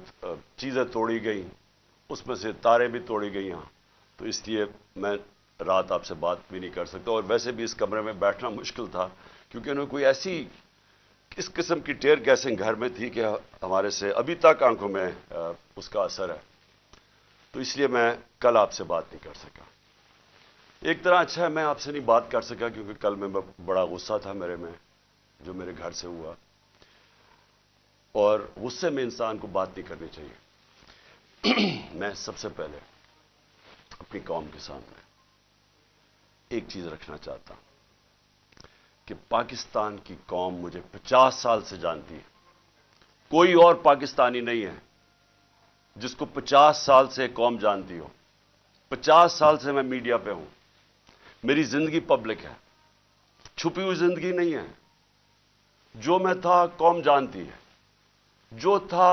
چیزیں توڑی گئیں، اس میں سے تاریں بھی توڑی گئی ہیں، تو اس لیے میں رات آپ سے بات بھی نہیں کر سکتا، اور ویسے بھی اس کمرے میں بیٹھنا مشکل تھا، کیونکہ انہوں نے کوئی ایسی اس قسم کی ٹیئر گیسنگ گھر میں تھی کہ ہمارے سے ابھی تک آنکھوں میں اس کا اثر ہے، تو اس لیے میں کل آپ سے بات نہیں کر سکا۔ ایک طرح اچھا ہے میں آپ سے نہیں بات کر سکا، کیونکہ کل میں بڑا غصہ تھا میرے میں جو میرے گھر سے ہوا، اور غصے میں انسان کو بات نہیں کرنی چاہیے۔ میں سب سے پہلے اپنی قوم کے سامنے ایک چیز رکھنا چاہتا ہوں کہ پاکستان کی قوم مجھے 50 سال سے جانتی ہے، کوئی اور پاکستانی نہیں ہے جس کو 50 سال سے قوم جانتی ہو۔ 50 سال سے میں میڈیا پہ ہوں، میری زندگی پبلک ہے، چھپی ہوئی زندگی نہیں ہے۔ جو میں تھا قوم جانتی ہے، جو تھا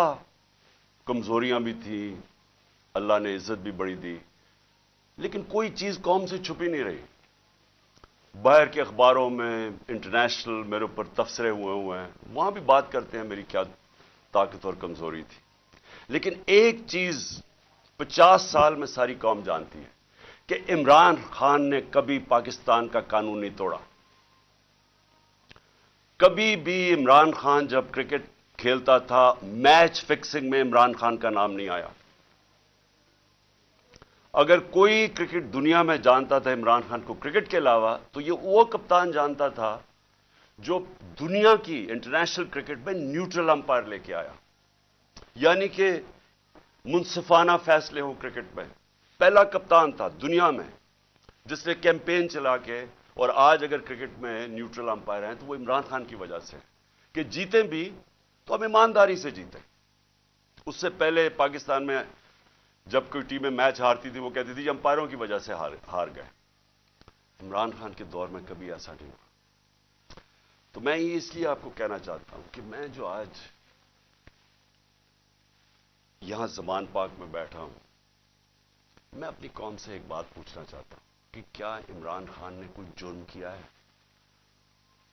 کمزوریاں بھی تھیں، اللہ نے عزت بھی بڑی دی، لیکن کوئی چیز قوم سے چھپی نہیں رہی۔ باہر کے اخباروں میں انٹرنیشنل میرے اوپر تبصرے ہوئے ہیں، وہاں بھی بات کرتے ہیں میری کیا طاقت اور کمزوری تھی، لیکن ایک چیز 50 سال میں ساری قوم جانتی ہے کہ عمران خان نے کبھی پاکستان کا قانون نہیں توڑا۔ کبھی بھی عمران خان جب کرکٹ کھیلتا تھا، میچ فکسنگ میں عمران خان کا نام نہیں آیا۔ اگر کوئی کرکٹ دنیا میں جانتا تھا عمران خان کو کرکٹ کے علاوہ، تو یہ وہ کپتان جانتا تھا جو دنیا کی انٹرنیشنل کرکٹ میں نیوٹرل امپائر لے کے آیا، یعنی کہ منصفانہ فیصلے ہوں کرکٹ میں۔ پہلا کپتان تھا دنیا میں جس نے کیمپین چلا کے، اور آج اگر کرکٹ میں نیوٹرل امپائر ہیں تو وہ عمران خان کی وجہ سے کہ جیتے بھی تو ہم ایمانداری سے جیتے۔ اس سے پہلے پاکستان میں جب کوئی ٹیمیں میچ ہارتی تھی وہ کہتی تھی امپائروں کی وجہ سے ہار گئے۔ عمران خان کے دور میں کبھی ایسا نہیں ہوا۔ تو میں یہ اس لیے آپ کو کہنا چاہتا ہوں کہ میں جو آج یہاں زمان پاک میں بیٹھا ہوں، میں اپنی قوم سے ایک بات پوچھنا چاہتا ہوں کہ کیا عمران خان نے کوئی جرم کیا ہے؟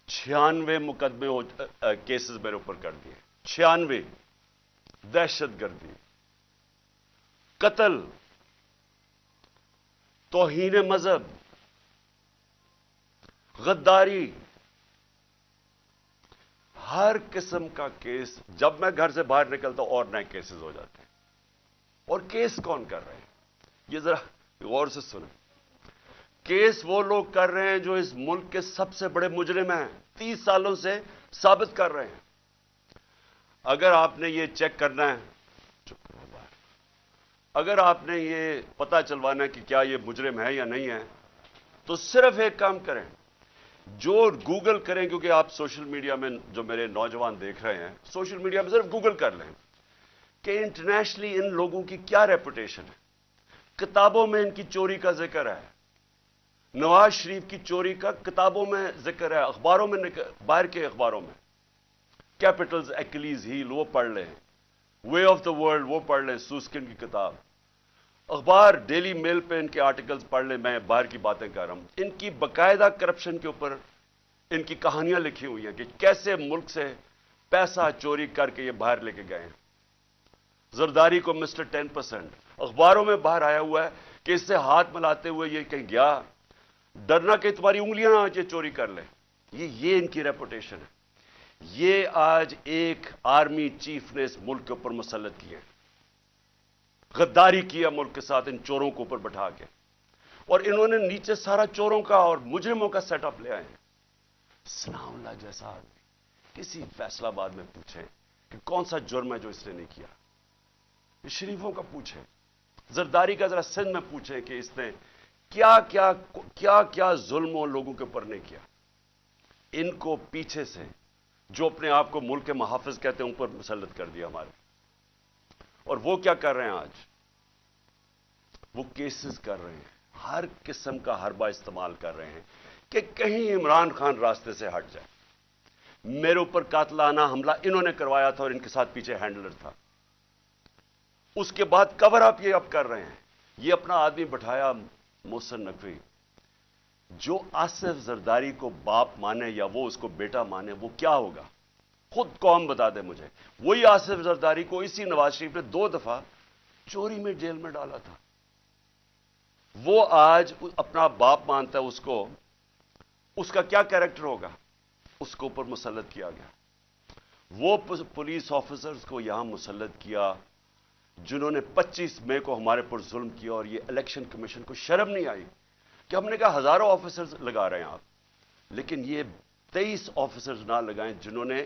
96 مقدمے کیسز میرے اوپر کر دیے، 96، دہشت گردی، قتل، توہین مذہب، غداری، ہر قسم کا کیس۔ جب میں گھر سے باہر نکلتا اور نئے کیسز ہو جاتے ہیں۔ اور کیس کون کر رہے ہیں؟ یہ ذرا غور سے سنیں۔ کیس وہ لوگ کر رہے ہیں جو اس ملک کے سب سے بڑے مجرم ہیں، 30 سالوں سے ثابت کر رہے ہیں۔ اگر آپ نے یہ چیک کرنا ہے، اگر آپ نے یہ پتا چلوانا ہے کہ کیا یہ مجرم ہے یا نہیں ہے، تو صرف ایک کام کریں، جو گوگل کریں، کیونکہ آپ سوشل میڈیا میں جو میرے نوجوان دیکھ رہے ہیں، سوشل میڈیا میں صرف گوگل کر لیں کہ انٹرنیشنلی ان لوگوں کی کیا ریپوٹیشن ہے۔ کتابوں میں ان کی چوری کا ذکر ہے، نواز شریف کی چوری کا کتابوں میں ذکر ہے، اخباروں میں، باہر کے اخباروں میں۔ کیپٹلز، ایکلیز ہیل وہ پڑھ لیں، وے آف دا ورلڈ وہ پڑھ لیں، سوسکن کی کتاب، اخبار ڈیلی میل پہ ان کے آرٹیکلز پڑھ لیں۔ میں باہر کی باتیں کر رہا ہوں، ان کی باقاعدہ کرپشن کے اوپر ان کی کہانیاں لکھی ہوئی ہیں کہ کیسے ملک سے پیسہ چوری کر کے یہ باہر لے کے گئے ہیں۔ زرداری کو مسٹر 10%، اخباروں میں باہر آیا ہوا ہے کہ اس سے ہاتھ ملاتے ہوئے یہ کہیں گیا، ڈرنا کہ تمہاری انگلیاں نہ یہ چوری کر لیں۔ یہ ان کی ریپوٹیشن ہے۔ یہ آج ایک آرمی چیف نے اس ملک کے اوپر مسلط کیا، غداری کیا ملک کے ساتھ ان چوروں کو اوپر بٹھا کے، اور انہوں نے نیچے سارا چوروں کا اور مجرموں کا سیٹ اپ لے آئے ہیں۔ ثناء اللہ جیسا آدمی کسی فیصلہ آباد میں پوچھیں کہ کون سا جرم ہے جو اس نے نہیں کیا، یہ شریفوں کا پوچھیں، زرداری کا ذرا سندھ میں پوچھیں کہ اس نے کیا ظلم اور لوگوں کے اوپر نہیں کیا۔ ان کو پیچھے سے جو اپنے آپ کو ملک کے محافظ کہتے ہیں اوپر مسلط کر دیا ہمارے۔ اور وہ کیا کر رہے ہیں آج؟ وہ کیسز کر رہے ہیں، ہر قسم کا حربہ استعمال کر رہے ہیں کہ کہیں عمران خان راستے سے ہٹ جائے۔ میرے اوپر قاتلانہ حملہ انہوں نے کروایا تھا اور ان کے ساتھ پیچھے ہینڈلر تھا۔ اس کے بعد کور اپ یہ اب کر رہے ہیں۔ یہ اپنا آدمی بٹھایا محسن نقوی، جو آصف زرداری کو باپ مانے یا وہ اس کو بیٹا مانے، وہ کیا ہوگا خود قوم بتا دے مجھے۔ وہی آصف زرداری کو اسی نواز شریف نے 2 دفعہ چوری میں جیل میں ڈالا تھا۔ وہ آج اپنا باپ مانتا ہے اس کو، اس کا کیا کیریکٹر ہوگا؟ اس کو اوپر مسلط کیا گیا۔ وہ پولیس آفیسرز کو یہاں مسلط کیا جنہوں نے 25 مئی کو ہمارے پر ظلم کیا، اور یہ الیکشن کمیشن کو شرم نہیں آئی کہ ہم نے کہا ہزاروں آفیسرز لگا رہے ہیں آپ، لیکن یہ 23 آفیسرز نہ لگائیں جنہوں نے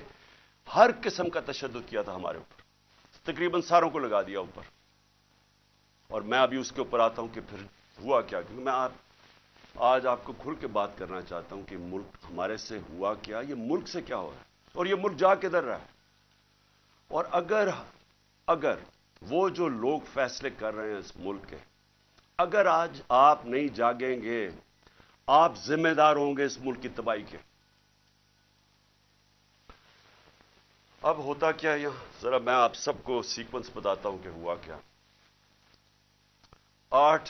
ہر قسم کا تشدد کیا تھا ہمارے اوپر، تقریباً ساروں کو لگا دیا اوپر۔ اور میں ابھی اس کے اوپر آتا ہوں کہ پھر ہوا کیا، کیونکہ میں آج آپ کو کھل کے بات کرنا چاہتا ہوں کہ ملک ہمارے سے ہوا کیا، یہ ملک سے کیا ہو رہا ہے، اور یہ ملک جا کدھر رہا ہے۔ اور اگر وہ جو لوگ فیصلے کر رہے ہیں اس ملک کے، اگر آج آپ نہیں جاگیں گے، آپ ذمہ دار ہوں گے اس ملک کی تباہی کے۔ اب ہوتا کیا یہاں، ذرا میں آپ سب کو سیکوینس بتاتا ہوں کہ ہوا کیا۔ 8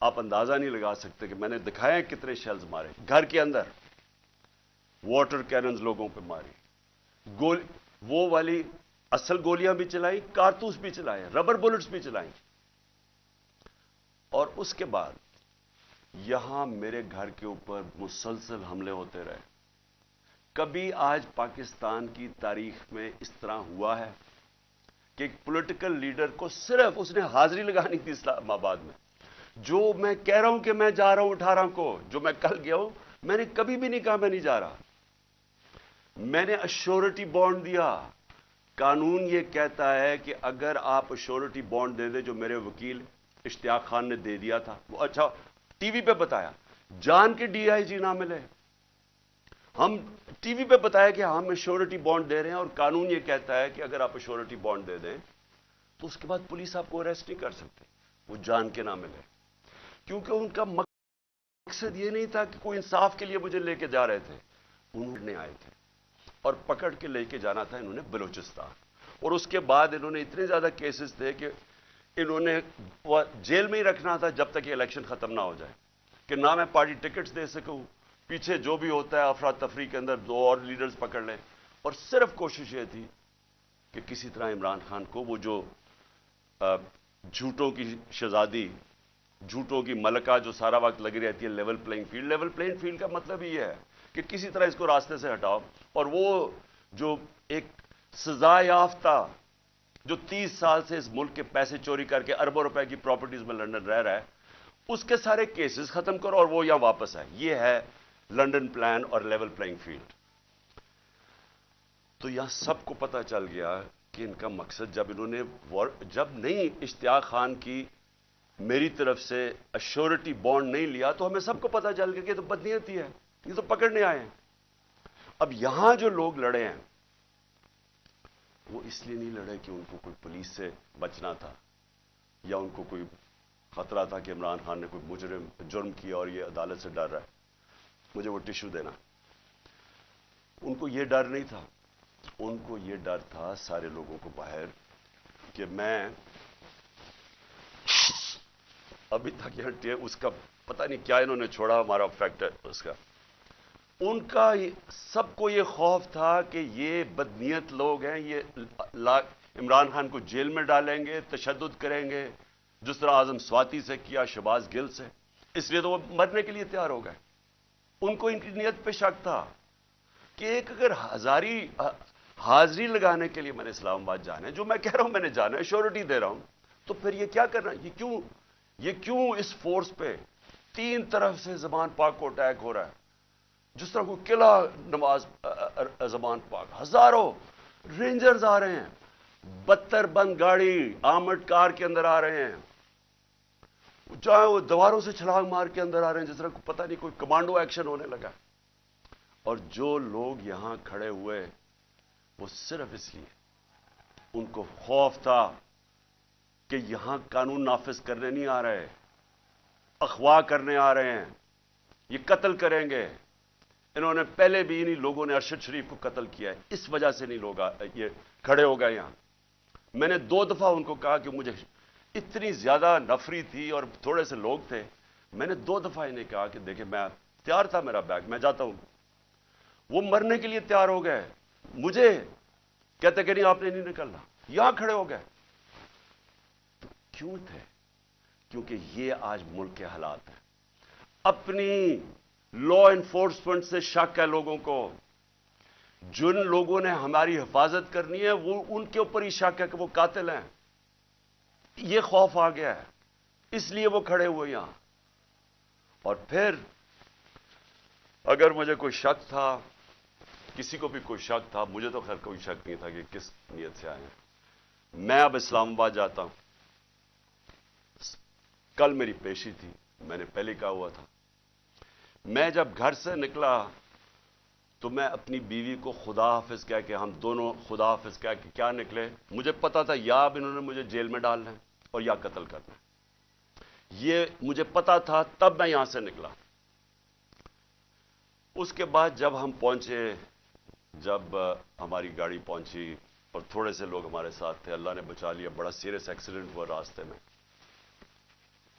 آپ اندازہ نہیں لگا سکتے کہ میں نے دکھایا کتنے شیلز مارے گھر کے اندر، واٹر کیننز لوگوں پہ ماری، وہ والی اصل گولیاں بھی چلائی، کارتوس بھی چلائے، ربر بلٹس بھی چلائیں، اور اس کے بعد یہاں میرے گھر کے اوپر مسلسل حملے ہوتے رہے۔ کبھی آج پاکستان کی تاریخ میں اس طرح ہوا ہے کہ ایک پولیٹیکل لیڈر کو صرف اس نے حاضری لگانی تھی اسلام آباد میں، جو میں کہہ رہا ہوں کہ میں جا رہا ہوں 18 کو، جو میں کل گیا ہوں، میں نے کبھی بھی نہیں کہا میں نہیں جا رہا، میں نے ایشورٹی بانڈ دیا۔ قانون یہ کہتا ہے کہ اگر آپ ایشورٹی بانڈ دے دیں، جو میرے وکیل اشتیاق خان نے دے دیا تھا، وہ اچھا ٹی وی پہ بتایا، جان کے ڈی آئی جی نہ ملے، ہم ٹی وی پہ بتایا کہ ہم ایشورٹی بانڈ دے رہے ہیں، اور قانون یہ کہتا ہے کہ اگر آپ ایشورٹی بانڈ دے دیں تو اس کے بعد پولیس آپ کو اریسٹ نہیں کر سکتے، وہ جان کے نہ ملے، کیونکہ ان کا مقصد یہ نہیں تھا کہ کوئی انصاف کے لیے مجھے لے کے جا رہے تھے، انہوں نے آئے تھے اور پکڑ کے لے کے جانا تھا انہوں نے بلوچستان، اور اس کے بعد انہوں نے اتنے زیادہ کیسز تھے کہ انہوں نے جیل میں ہی رکھنا تھا جب تک یہ الیکشن ختم نہ ہو جائے، کہ نہ میں پارٹی ٹکٹس دے سکوں، پیچھے جو بھی ہوتا ہے افراتفری کے اندر 2 اور لیڈرز پکڑ لیں، اور صرف کوشش یہ تھی کہ کسی طرح عمران خان کو، وہ جو جھوٹوں کی شہزادی، جھوٹوں کی ملکہ جو سارا وقت لگی رہتی ہے level playing field, level playing field کا مطلب ہی ہے کہ کسی طرح اس کو راستے سے ہٹاؤ، اور وہ جو ایک سزا یافتہ جو 30 سال سے اس ملک کے پیسے چوری کر کے اربوں روپے کی پراپرٹیز میں لندن رہ رہا ہے، اس کے سارے کیسز ختم کرو اور وہ یہاں واپس آئے۔ یہ ہے لندن پلان اور لیول پلینگ فیلڈ۔ تو یہاں سب کو پتہ چل گیا کہ ان کا مقصد، جب انہوں نے جب نہیں اشتیاق خان کی میری طرف سے ایشورٹی بانڈ نہیں لیا، تو ہمیں سب کو پتہ چل گیا کہ یہ تو بدنیتی ہے، یہ تو پکڑنے آئے ہیں۔ اب یہاں جو لوگ لڑے ہیں وہ اس لیے نہیں لڑے کہ ان کو کوئی پولیس سے بچنا تھا، یا ان کو کوئی خطرہ تھا کہ عمران خان نے کوئی جرم کیا اور یہ عدالت سے ڈر رہا ہے مجھے وہ ٹشو دینا، ان کو یہ ڈر نہیں تھا، ان کو یہ ڈر تھا سارے لوگوں کو باہر کہ میں ابھی تک یہ اس کا پتہ نہیں کیا انہوں نے چھوڑا ہمارا فیکٹر اس کا، ان کا سب کو یہ خوف تھا کہ یہ بدنیت لوگ ہیں، یہ عمران خان کو جیل میں ڈالیں گے، تشدد کریں گے، جس طرح اعظم سواتی سے کیا، شہباز گل سے، اس لیے تو وہ مرنے کے لیے تیار ہو گئے۔ ان کو ان کی نیت پہ شک تھا کہ ایک اگر حاضری لگانے کے لیے میں نے اسلام آباد جانا ہے، جو میں کہہ رہا ہوں میں نے جانا ہے، شیورٹی دے رہا ہوں، تو پھر یہ کیا کرنا، یہ کیوں اس فورس پہ 3 طرف سے زمان پاک کو اٹیک ہو رہا ہے، جس طرح کوئی قلعہ نماز زمان پاک، ہزاروں رینجرز آ رہے ہیں، 72 بند گاڑی آرمڈ کار کے اندر آ رہے ہیں، چاہے وہ دیواروں سے چھلانگ مار کے اندر آ رہے ہیں، جس طرح کو پتہ نہیں کوئی کمانڈو ایکشن ہونے لگا، اور جو لوگ یہاں کھڑے ہوئے وہ صرف اس لیے ان کو خوف تھا کہ یہاں قانون نافذ کرنے نہیں آ رہے، اغوا کرنے آ رہے ہیں، یہ قتل کریں گے۔ انہوں نے پہلے بھی انہی لوگوں نے ارشد شریف کو قتل کیا ہے، اس وجہ سے نہیں لوگ یہ کھڑے ہو گئے یہاں۔ میں نے 2 دفعہ ان کو کہا کہ مجھے اتنی زیادہ نفری تھی اور تھوڑے سے لوگ تھے، میں نے 2 دفعہ انہیں کہا کہ دیکھیں میں تیار تھا، میرا بیگ میں جاتا ہوں، وہ مرنے کے لیے تیار ہو گئے، مجھے کہتے کہ نہیں آپ نے نہیں نکلنا، یہاں کھڑے ہو گئے۔ تو کیوں تھے؟ کیونکہ یہ آج ملک کے حالات ہیں، اپنی لا انفورسمنٹ سے شک ہے لوگوں کو، جن لوگوں نے ہماری حفاظت کرنی ہے وہ ان کے اوپر ہی شک ہے کہ وہ قاتل ہیں، یہ خوف آ گیا ہے، اس لیے وہ کھڑے ہوئے یہاں۔ اور پھر اگر مجھے کوئی شک تھا، کسی کو بھی کوئی شک تھا، مجھے تو خیر کوئی شک نہیں تھا کہ کس نیت سے آئے ہیں۔ میں اب اسلام آباد جاتا ہوں، کل میری پیشی تھی، میں نے پہلے کہا ہوا تھا، میں جب گھر سے نکلا تو میں اپنی بیوی کو خدا حافظ کہہ کے، ہم دونوں خدا حافظ کہہ کے کیا نکلے، مجھے پتا تھا یا اب انہوں نے مجھے جیل میں ڈالنا ہے اور یا قتل کرنا ہے، یہ مجھے پتا تھا، تب میں یہاں سے نکلا۔ اس کے بعد جب ہم پہنچے، جب ہماری گاڑی پہنچی اور تھوڑے سے لوگ ہمارے ساتھ تھے، اللہ نے بچا لیا، بڑا سیریس ایکسیڈنٹ ہوا راستے میں،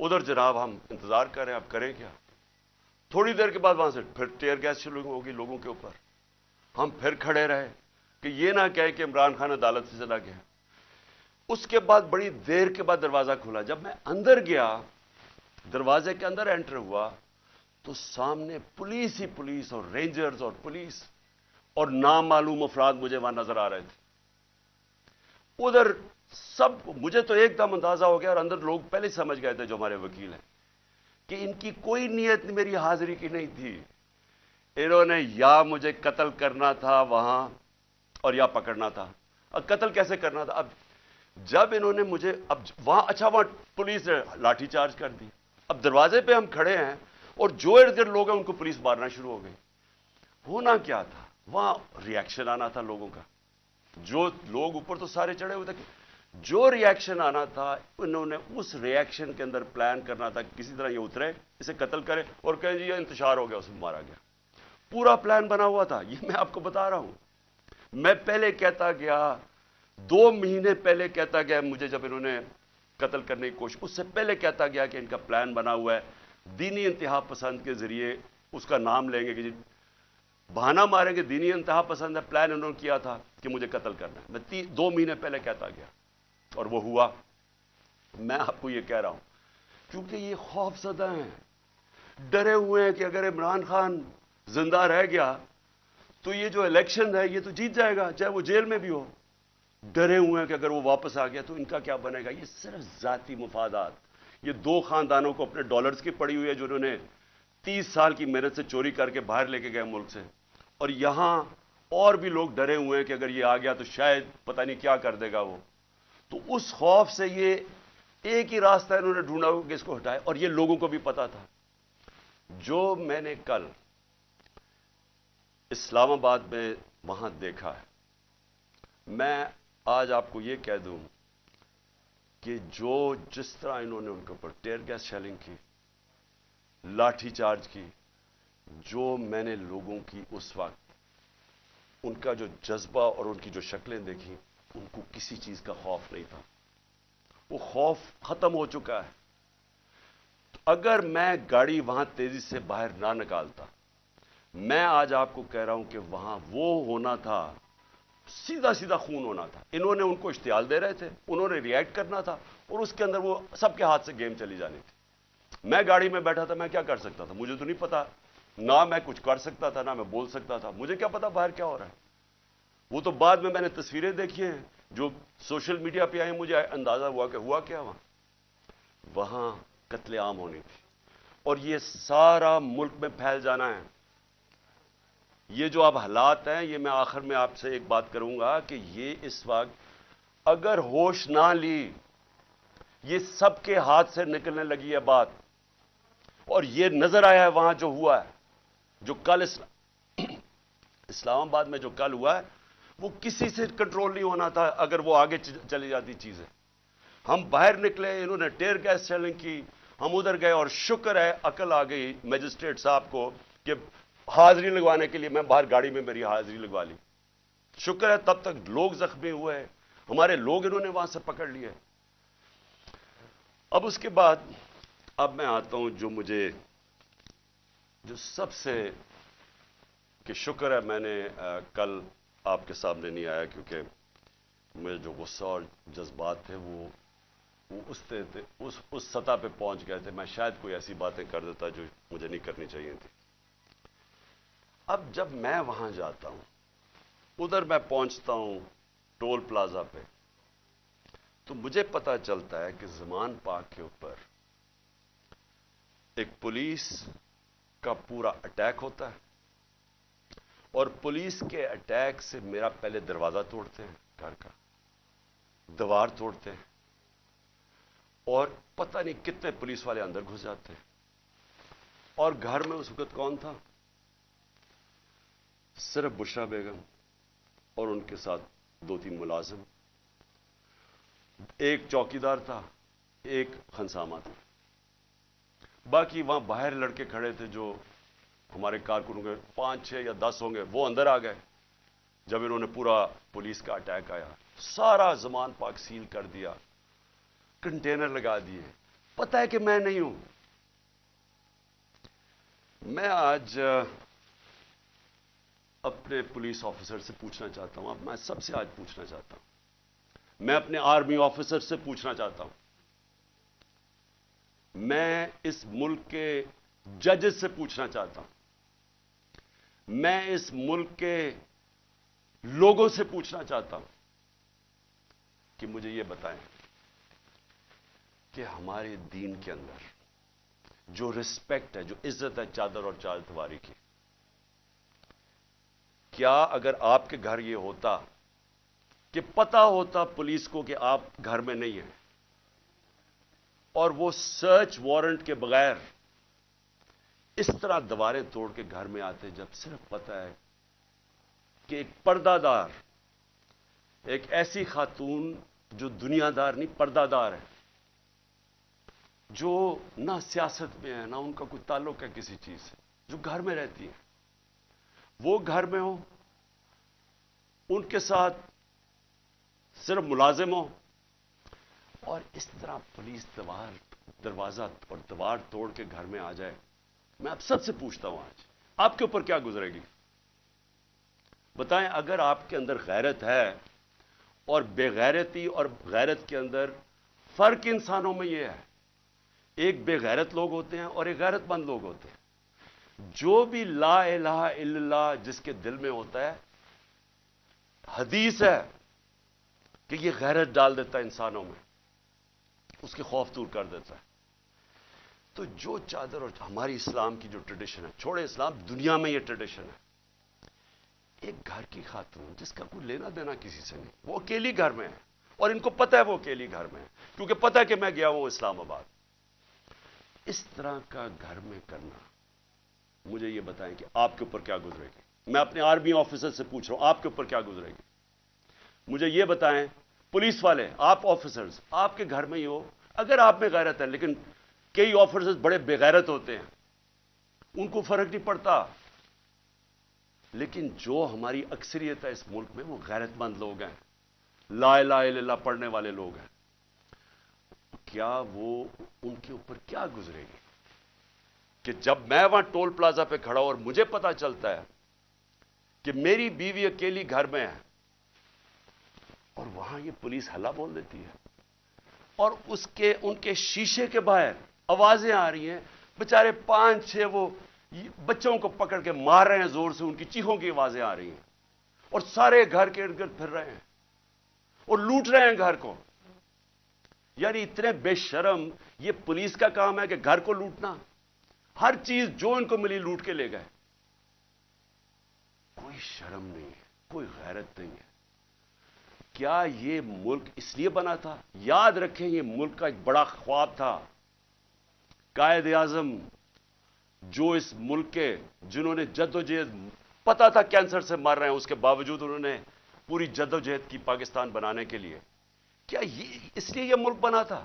ادھر جناب ہم انتظار کر رہے ہیں، اب کریں کیا؟ تھوڑی دیر کے بعد وہاں سے پھر ٹیئر گیس شروع ہوگی لوگوں کے اوپر. ہم پھر کھڑے رہے کہ یہ نہ کہے کہ عمران خان عدالت سے چلا گیا. اس کے بعد بڑی دیر کے بعد دروازہ کھلا. جب میں اندر گیا، دروازے کے اندر انٹر ہوا، تو سامنے پولیس ہی پولیس اور رینجرز اور پولیس اور نامعلوم افراد مجھے وہاں نظر آ رہے تھے. ادھر سب، مجھے تو ایک دم اندازہ ہو گیا، اور اندر لوگ پہلے سمجھ گئے تھے جو ہمارے وکیل ہیں کہ ان کی کوئی نیت میری حاضری کی نہیں تھی. انہوں نے یا مجھے قتل کرنا تھا وہاں اور یا پکڑنا تھا. اب قتل کیسے کرنا تھا؟ اب جب انہوں نے مجھے، اب وہاں اچھا وہاں پولیس نے لاٹھی چارج کر دی. اب دروازے پہ ہم کھڑے ہیں اور جو ارد گرد لوگ ہیں ان کو پولیس مارنا شروع ہو گئی. ہونا کیا تھا وہاں؟ ریئیکشن آنا تھا لوگوں کا. جو لوگ اوپر تو سارے چڑھے ہوئے تھے، جو ریئیکشن آنا تھا انہوں نے اس ریئیکشن کے اندر پلان کرنا تھا کسی طرح یہ اترے، اسے قتل کرے اور کہیں جی یہ انتشار ہو گیا، اسے مارا گیا. پورا پلان بنا ہوا تھا. یہ میں آپ کو بتا رہا ہوں. میں پہلے کہتا گیا، 2 مہینے پہلے کہتا گیا مجھے، جب انہوں نے قتل کرنے کی کوشش، اس سے پہلے کہتا گیا کہ ان کا پلان بنا ہوا ہے، دینی انتہا پسند کے ذریعے اس کا نام لیں گے کہ جی بہانہ ماریں گے، دینی انتہا پسند ہے، پلان انہوں نے کیا تھا کہ مجھے قتل کرنا ہے. میں 2 مہینے پہلے کہتا گیا اور وہ ہوا. میں آپ کو یہ کہہ رہا ہوں کیونکہ یہ خوف زدہ ہیں، ڈرے ہوئے ہیں کہ اگر عمران خان زندہ رہ گیا تو یہ جو الیکشن ہے یہ تو جیت جائے گا چاہے وہ جیل میں بھی ہو. ڈرے ہوئے ہیں کہ اگر وہ واپس آ گیا تو ان کا کیا بنے گا. یہ صرف ذاتی مفادات. یہ 2 خاندانوں کو اپنے ڈالرز کی پڑی ہوئی ہے جو انہوں نے 30 سال کی محنت سے چوری کر کے باہر لے کے گئے ملک سے. اور یہاں اور بھی لوگ ڈرے ہوئے ہیں کہ اگر یہ آ گیا تو شاید پتہ نہیں کیا کر دے گا وہ. تو اس خوف سے یہ ایک ہی راستہ انہوں نے ڈھونڈا کہ اس کو ہٹائے. اور یہ لوگوں کو بھی پتا تھا. جو میں نے کل اسلام آباد میں وہاں دیکھا ہے، میں آج آپ کو یہ کہہ دوں کہ جس طرح انہوں نے ان کے اوپر ٹیئر گیس شیلنگ کی، لاٹھی چارج کی، جو میں نے لوگوں کی اس وقت ان کا جو جذبہ اور ان کی جو شکلیں دیکھی، ان کو کسی چیز کا خوف نہیں تھا. وہ خوف ختم ہو چکا ہے. اگر میں گاڑی وہاں تیزی سے باہر نہ نکالتا، میں آج آپ کو کہہ رہا ہوں کہ وہاں وہ ہونا تھا، سیدھا سیدھا خون ہونا تھا. انہوں نے ان کو اشتعال دے رہے تھے، انہوں نے ریئیکٹ کرنا تھا اور اس کے اندر وہ سب کے ہاتھ سے گیم چلی جانی تھی. میں گاڑی میں بیٹھا تھا، میں کیا کر سکتا تھا؟ مجھے تو نہیں پتا، نہ میں کچھ کر سکتا تھا نہ میں بول سکتا تھا. مجھے کیا پتا باہر کیا ہو رہا ہے. وہ تو بعد میں نے تصویریں دیکھی ہیں جو سوشل میڈیا پہ آئی، مجھے اندازہ ہوا کہ ہوا کیا وہاں قتل عام ہونی تھی. اور یہ سارا ملک میں پھیل جانا ہے. یہ جو اب حالات ہیں، یہ میں آخر میں آپ سے ایک بات کروں گا کہ یہ اس وقت اگر ہوش نہ لی، یہ سب کے ہاتھ سے نکلنے لگی ہے بات. اور یہ نظر آیا ہے وہاں جو ہوا ہے، جو کل اسلام آباد میں جو کل ہوا ہے، وہ کسی سے کنٹرول نہیں ہونا تھا اگر وہ آگے چلی جاتی چیزیں. ہم باہر نکلے، انہوں نے ٹیئر گیس شیلنگ کی، ہم ادھر گئے، اور شکر ہے عقل آ گئی میجسٹریٹ صاحب کو کہ حاضری لگوانے کے لیے میں باہر گاڑی میں میری حاضری لگوا لی. شکر ہے تب تک لوگ زخمی ہوئے، ہمارے لوگ انہوں نے وہاں سے پکڑ لیے. اب اس کے بعد اب میں آتا ہوں جو سب سے کہ شکر ہے میں نے کل آپ کے سامنے نہیں آیا، کیونکہ میرے جو غصہ اور جذبات تھے وہ اس سطح پہ پہنچ گئے تھے. میں شاید کوئی ایسی باتیں کر دیتا جو مجھے نہیں کرنی چاہیے تھی. اب جب میں وہاں جاتا ہوں، ادھر میں پہنچتا ہوں ٹول پلازا پہ، تو مجھے پتا چلتا ہے کہ زمان پاک کے اوپر ایک پولیس کا پورا اٹیک ہوتا ہے. اور پولیس کے اٹیک سے میرا پہلے دروازہ توڑتے ہیں، گھر کا دیوار توڑتے ہیں، اور پتہ نہیں کتنے پولیس والے اندر گھس جاتے ہیں. اور گھر میں اس وقت کون تھا؟ صرف بشرا بیگم اور ان کے ساتھ 2-3 ملازم، ایک چوکیدار تھا، ایک خنسامہ تھا. باقی وہاں باہر لڑکے کھڑے تھے جو ہمارے کارکنوں کے 5-6 یا 10 ہوں گے، وہ اندر آ گئے جب انہوں نے پورا پولیس کا اٹیک آیا. سارا زمان پاک سیل کر دیا، کنٹینر لگا دیے، پتہ ہے کہ میں نہیں ہوں. میں آج اپنے پولیس آفیسر سے پوچھنا چاہتا ہوں, اب میں سب سے آج پوچھنا چاہتا ہوں, میں اپنے آرمی آفیسر سے پوچھنا چاہتا ہوں, میں اس ملک کے ججز سے پوچھنا چاہتا ہوں, میں اس ملک کے لوگوں سے پوچھنا چاہتا ہوں کہ مجھے یہ بتائیں کہ ہمارے دین کے اندر جو رسپیکٹ ہے, جو عزت ہے چادر اور چار دیواری کی, کیا اگر آپ کے گھر یہ ہوتا کہ پتا ہوتا پولیس کو کہ آپ گھر میں نہیں ہیں اور وہ سرچ وارنٹ کے بغیر اس طرح دیواریں توڑ کے گھر میں آتے, جب صرف پتا ہے کہ ایک پردہ دار, ایک ایسی خاتون جو دنیا دار نہیں پردہ دار ہے, جو نہ سیاست میں ہے نہ ان کا کوئی تعلق ہے کسی چیز سے, جو گھر میں رہتی ہے, وہ گھر میں ہو, ان کے ساتھ صرف ملازم ہو, اور اس طرح پولیس دروازہ اور دیوار توڑ کے گھر میں آ جائے. میں اب سب سے پوچھتا ہوں آج آپ کے اوپر کیا گزرے گی؟ بتائیں, اگر آپ کے اندر غیرت ہے, اور بے غیرتی اور غیرت کے اندر فرق انسانوں میں یہ ہے, ایک بے غیرت لوگ ہوتے ہیں اور ایک غیرت مند لوگ ہوتے ہیں. جو بھی لا الہ الا اللہ جس کے دل میں ہوتا ہے, حدیث ہے کہ یہ غیرت ڈال دیتا ہے انسانوں میں, اس کے خوف دور کر دیتا ہے. تو جو چادر اور ہماری اسلام کی جو ٹریڈیشن ہے, چھوڑے اسلام, دنیا میں یہ ٹریڈیشن ہے, ایک گھر کی خاتون جس کا کوئی لینا دینا کسی سے نہیں, وہ اکیلی گھر میں ہے, اور ان کو پتہ ہے وہ اکیلی گھر میں ہے, کیونکہ پتہ ہے کہ میں گیا ہوں اسلام آباد. اس طرح کا گھر میں کرنا, مجھے یہ بتائیں کہ آپ کے اوپر کیا گزرے گی؟ میں اپنے آرمی آفیسر سے پوچھ رہا ہوں, آپ کے اوپر کیا گزرے گی؟ مجھے یہ بتائیں, پولیس والے, آپ آفیسرز, آپ کے گھر میں ہی ہو, اگر آپ میں غیرت ہے, لیکن کئی آفیسرز بڑے بے غیرت ہوتے ہیں, ان کو فرق نہیں پڑتا, لیکن جو ہماری اکثریت ہے اس ملک میں وہ غیرت مند لوگ ہیں, لا الہ الا اللہ پڑھنے والے لوگ ہیں. کیا وہ, ان کے اوپر کیا گزرے گی کہ جب میں وہاں ٹول پلازا پہ کھڑا ہوں اور مجھے پتا چلتا ہے کہ میری بیوی اکیلی گھر میں ہے, اور وہاں یہ پولیس ہلا بول دیتی ہے, اور ان کے شیشے کے باہر آوازیں آ رہی ہیں, بےچارے 5-6 وہ بچوں کو پکڑ کے مار رہے ہیں زور سے, ان کی چیخوں کی آوازیں آ رہی ہیں, اور سارے گھر کے ارد گرد پھر رہے ہیں اور لوٹ رہے ہیں گھر کو. یعنی اتنے بے شرم, یہ پولیس کا کام ہے کہ گھر کو لوٹنا, ہر چیز جو ان کو ملی لوٹ کے لے گئے. کوئی شرم نہیں ہے, کوئی غیرت نہیں ہے. کیا یہ ملک اس لیے بنا تھا؟ یاد رکھیں, یہ ملک کا ایک بڑا خواب تھا. قائد اعظم جو اس ملک کے, جنہوں نے جدوجہد, پتا تھا کینسر سے مر رہے ہیں, اس کے باوجود انہوں نے پوری جدوجہد کی پاکستان بنانے کے لیے. کیا اس لیے یہ ملک بنا تھا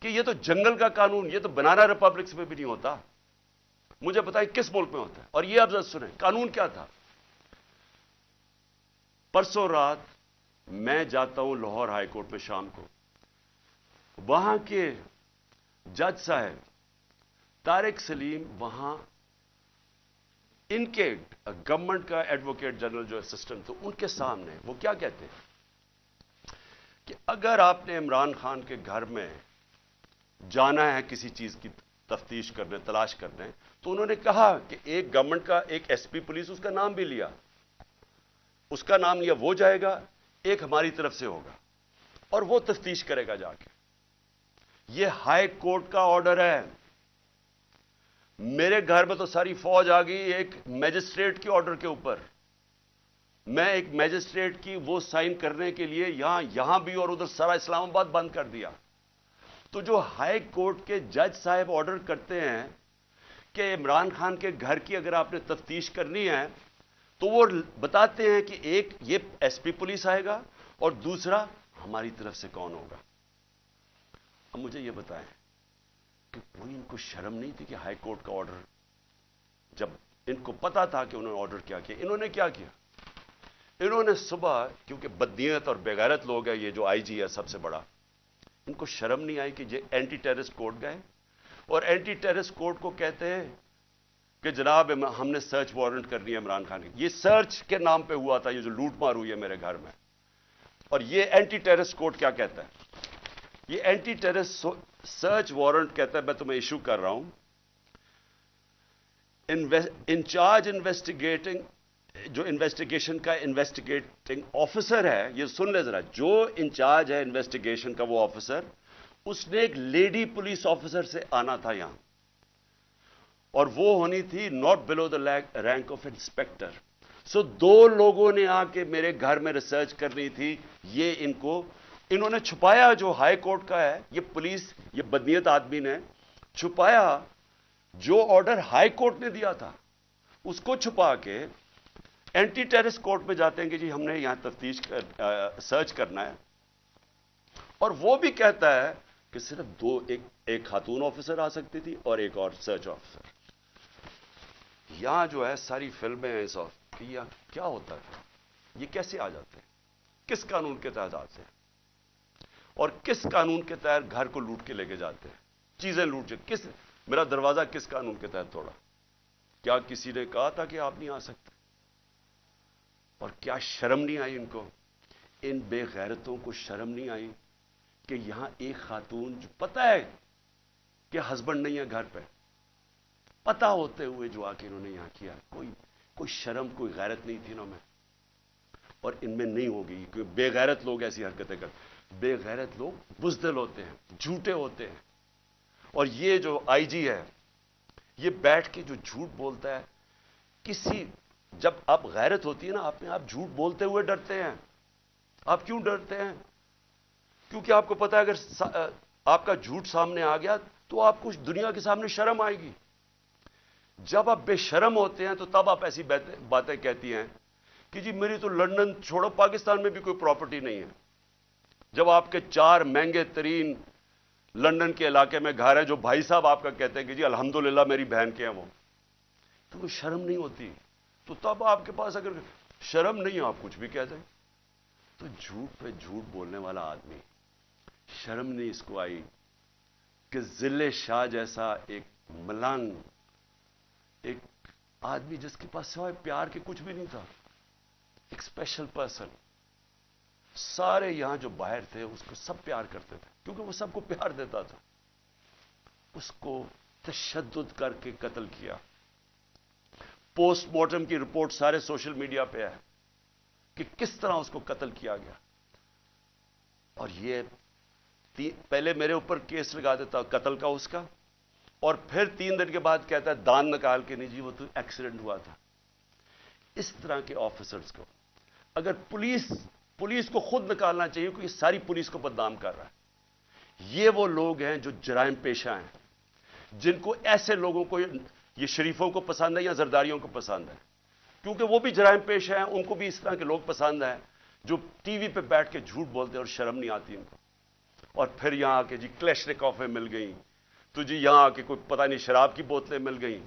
کہ یہ تو جنگل کا قانون, یہ تو بنانا ریپبلکس میں بھی نہیں ہوتا. مجھے بتائیں کس ملک میں ہوتا ہے؟ اور یہ اب سنیں قانون کیا تھا. پرسوں رات میں جاتا ہوں لاہور ہائی کورٹ میں شام کو, وہاں کے جج صاحب طارق سلیم, وہاں ان کے گورنمنٹ کا ایڈوکیٹ جنرل جو اسسٹنٹ تو ان کے سامنے وہ کیا کہتے ہیں کہ اگر آپ نے عمران خان کے گھر میں جانا ہے کسی چیز کی تفتیش کرنے, تلاش کرنے, تو انہوں نے کہا کہ ایک گورنمنٹ کا ایک ایس پی پولیس, اس کا نام بھی لیا, اس کا نام لیا, وہ جائے گا, ایک ہماری طرف سے ہوگا, اور وہ تفتیش کرے گا جا کے. یہ ہائی کورٹ کا آرڈر ہے. میرے گھر میں تو ساری فوج آ گئی ایک میجسٹریٹ کے آرڈر کے اوپر. میں ایک میجسٹریٹ کی وہ سائن کرنے کے لیے یہاں بھی اور ادھر سارا اسلام آباد بند کر دیا. تو جو ہائی کورٹ کے جج صاحب آرڈر کرتے ہیں کہ عمران خان کے گھر کی اگر آپ نے تفتیش کرنی ہے, تو وہ بتاتے ہیں کہ ایک یہ ایس پی پولیس آئے گا اور دوسرا ہماری طرف سے کون ہوگا. اب مجھے یہ بتائیں کہ کوئی ان کو شرم نہیں تھی کہ ہائی کورٹ کا آرڈر, جب ان کو پتا تھا کہ انہوں نے آرڈر کیا کیا, انہوں نے کیا کیا؟ انہوں نے صبح, کیونکہ بدنیت اور بے غیرت لوگ ہیں یہ جو آئی جی ہے سب سے بڑا, ان کو شرم نہیں آئی کہ یہ اینٹی ٹیررسٹ کوڈ گئے اور اینٹی ٹیررسٹ کوڈ کو کہتے ہیں کہ جناب ہم نے سرچ وارنٹ کرنی ہے عمران خان کی. یہ سرچ کے نام پہ ہوا تھا یہ جو لوٹ مار ہوئی ہے میرے گھر میں. اور یہ اینٹی ٹیررسٹ کوڈ کیا کہتا ہے؟ یہ اینٹی ٹیررسٹ سرچ وارنٹ کہتا ہے میں تمہیں ایشو کر رہا ہوں. انچارج انویسٹیگیٹنگ جو انویسٹیگیشن کا انویسٹیگیٹنگ آفیسر ہے, یہ سن لے ذرا, جو انچارج ہے انویسٹیگیشن کا وہ آفیسر, اس نے ایک لیڈی پولیس آفیسر سے آنا تھا یہاں, اور وہ ہونی تھی not below the rank of inspector. سو 2 لوگوں نے آ کے میرے گھر میں ریسرچ کرنی تھی. یہ انہوں نے چھپایا جو ہائی کورٹ کا ہے, یہ پولیس, یہ بدنیت آدمی نے چھپایا جو آرڈر ہائی کورٹ نے دیا تھا, اس کو چھپا کے اینٹی ٹیررسٹ کورٹ میں جاتے ہیں کہ جی ہم نے یہاں تفتیش سرچ کرنا ہے. اور وہ بھی کہتا ہے کہ صرف ایک خاتون آفیسر آ سکتی تھی اور ایک اور سرچ آفیسر. یہاں جو ہے ساری فلمیں ہیں کہ یہ کیا ہوتا ہے, یہ کیسے آ جاتے ہیں, کس قانون کے تحت آتے ہیں, اور کس قانون کے تحت گھر کو لوٹ کے لے کے جاتے ہیں, چیزیں لوٹ کے, میرا دروازہ کس قانون کے تحت توڑا؟ کیا کسی نے کہا تھا کہ آپ نہیں آ سکتے؟ اور کیا شرم نہیں آئی ان کو, ان بے غیرتوں کو شرم نہیں آئی کہ یہاں ایک خاتون جو پتہ ہے کہ ہسبینڈ نہیں ہے گھر پہ, پتہ ہوتے ہوئے جو آ کے انہوں نے یہاں کیا, کوئی شرم کوئی غیرت نہیں تھی انہوں میں. اور ان میں نہیں ہوگی کیونکہ بے غیرت لوگ ایسی حرکتیں کرتے. بے غیرت لوگ بزدل ہوتے ہیں, جھوٹے ہوتے ہیں. اور یہ جو آئی جی ہے یہ بیٹھ کے جو جھوٹ بولتا ہے, جب آپ غیرت ہوتی ہے نا, آپ جھوٹ بولتے ہوئے ڈرتے ہیں. آپ کیوں ڈرتے ہیں؟ کیونکہ آپ کو پتا ہے اگر آپ کا جھوٹ سامنے آ گیا تو آپ کو دنیا کے سامنے شرم آئے گی. جب آپ بے شرم ہوتے ہیں تو تب آپ ایسی باتیں کہتی ہیں کہ جی میری تو لندن چھوڑو پاکستان میں بھی کوئی پراپرٹی نہیں ہے. جب آپ کے 4 مہنگے ترین لندن کے علاقے میں گھر ہیں جو بھائی صاحب آپ کا کہتے ہیں کہ جی الحمدللہ میری بہن کے ہیں وہ, تو کوئی شرم نہیں ہوتی. تو تب آپ کے پاس اگر شرم نہیں آپ کچھ بھی کہہ دیں. تو جھوٹ پہ جھوٹ بولنے والا آدمی, شرم نہیں اس کو آئی کہ ذل شاہ جیسا ایک ملنگ, ایک آدمی جس کے پاس سوائے پیار کے کچھ بھی نہیں تھا, ایک اسپیشل پرسن, سارے یہاں جو باہر تھے اس کو سب پیار کرتے تھے کیونکہ وہ سب کو پیار دیتا تھا. اس کو تشدد کر کے قتل کیا. پوسٹ مارٹم کی رپورٹ سارے سوشل میڈیا پہ ہے کہ کس طرح اس کو قتل کیا گیا. اور یہ پہلے میرے اوپر کیس لگا دیتا قتل کا اس کا, اور پھر 3 دن کے بعد کہتا ہے دان نکال کے, نہیں جی وہ تو ایکسیڈنٹ ہوا تھا. اس طرح کے آفیسرز کو اگر پولیس کو خود نکالنا چاہیے کیونکہ یہ ساری پولیس کو بدنام کر رہا ہے. یہ وہ لوگ ہیں جو جرائم پیشہ ہیں, جن کو ایسے لوگوں کو, یہ شریفوں کو پسند ہے یا زرداریوں کو پسند ہے, کیونکہ وہ بھی جرائم پیشہ ہیں, ان کو بھی اس طرح کے لوگ پسند ہیں جو ٹی وی پہ بیٹھ کے جھوٹ بولتے ہیں اور شرم نہیں آتی ان کو. اور پھر یہاں آ کے جی کلیشنکوفیں مل گئیں, تو جی یہاں آ کے کوئی پتہ نہیں شراب کی بوتلیں مل گئیں,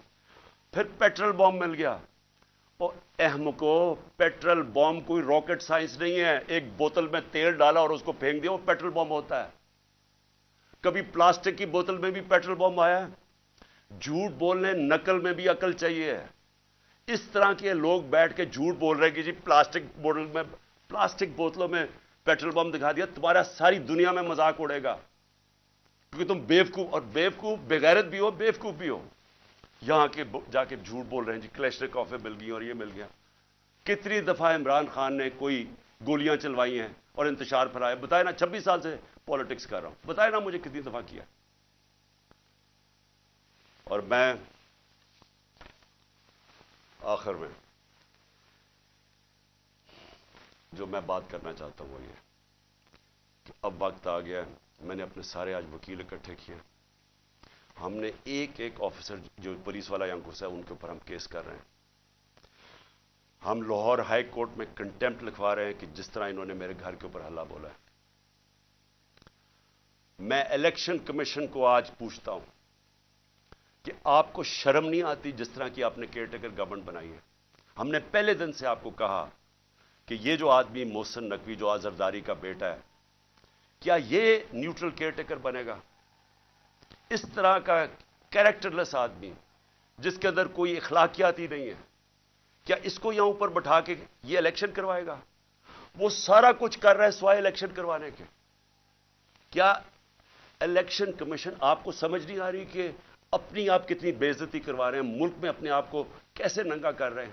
پھر پیٹرول بم مل گیا. اور احمقو, پیٹرول بم کوئی راکٹ سائنس نہیں ہے. ایک بوتل میں تیل ڈالا اور اس کو پھینک دیا, وہ پیٹرول بم ہوتا ہے. کبھی پلاسٹک کی بوتل میں بھی پیٹرول بم آیا ہے. جھوٹ بولنے نقل میں بھی عقل چاہیے. اس طرح کے لوگ بیٹھ کے جھوٹ بول رہے ہیں کہ جی پلاسٹک بوتلوں میں پیٹرول بم دکھا دیا, تمہارا ساری دنیا میں مذاق اڑے گا کیونکہ تم بیوقوف, اور بیوقوف بغیرت بھی ہو, بیوقوف بھی ہو. یہاں کے جا کے جھوٹ بول رہے ہیں جی کلیشنکوفیں مل گئی اور یہ مل گیا. کتنی دفعہ عمران خان نے کوئی گولیاں چلوائی ہیں اور انتشار پھیلایا؟ بتائے نا, 26 سال سے پالیٹکس کر رہا ہوں, بتائے نا مجھے کتنی دفعہ کیا. اور میں آخر میں جو میں بات کرنا چاہتا ہوں وہ یہ کہ اب وقت آ گیا, میں نے اپنے سارے آج وکیل اکٹھے کیے. ہم نے ایک آفیسر جو پولیس والا یہاں گھسا ہے ان کے اوپر ہم کیس کر رہے ہیں. ہم لاہور ہائی کورٹ میں کنٹیمپٹ لکھوا رہے ہیں کہ جس طرح انہوں نے میرے گھر کے اوپر حملہ بولا ہے. میں الیکشن کمیشن کو آج پوچھتا ہوں کہ آپ کو شرم نہیں آتی جس طرح کی آپ نے کیئر ٹیکر گورنمنٹ بنائی ہے؟ ہم نے پہلے دن سے آپ کو کہا کہ یہ جو آدمی محسن نقوی جو آزرداری کا بیٹا ہے, کیا یہ نیوٹرل کیئر ٹیکر بنے گا؟ اس طرح کا کیریکٹر لیس آدمی جس کے اندر کوئی اخلاقیات ہی نہیں ہے، کیا اس کو یہاں اوپر بٹھا کے یہ الیکشن کروائے گا؟ وہ سارا کچھ کر رہا ہے سوائے الیکشن کروانے کے۔ کیا الیکشن کمیشن آپ کو سمجھ نہیں آ رہی کہ اپنی آپ کتنی بے عزتی کروا رہے ہیں، ملک میں اپنے آپ کو کیسے ننگا کر رہے ہیں؟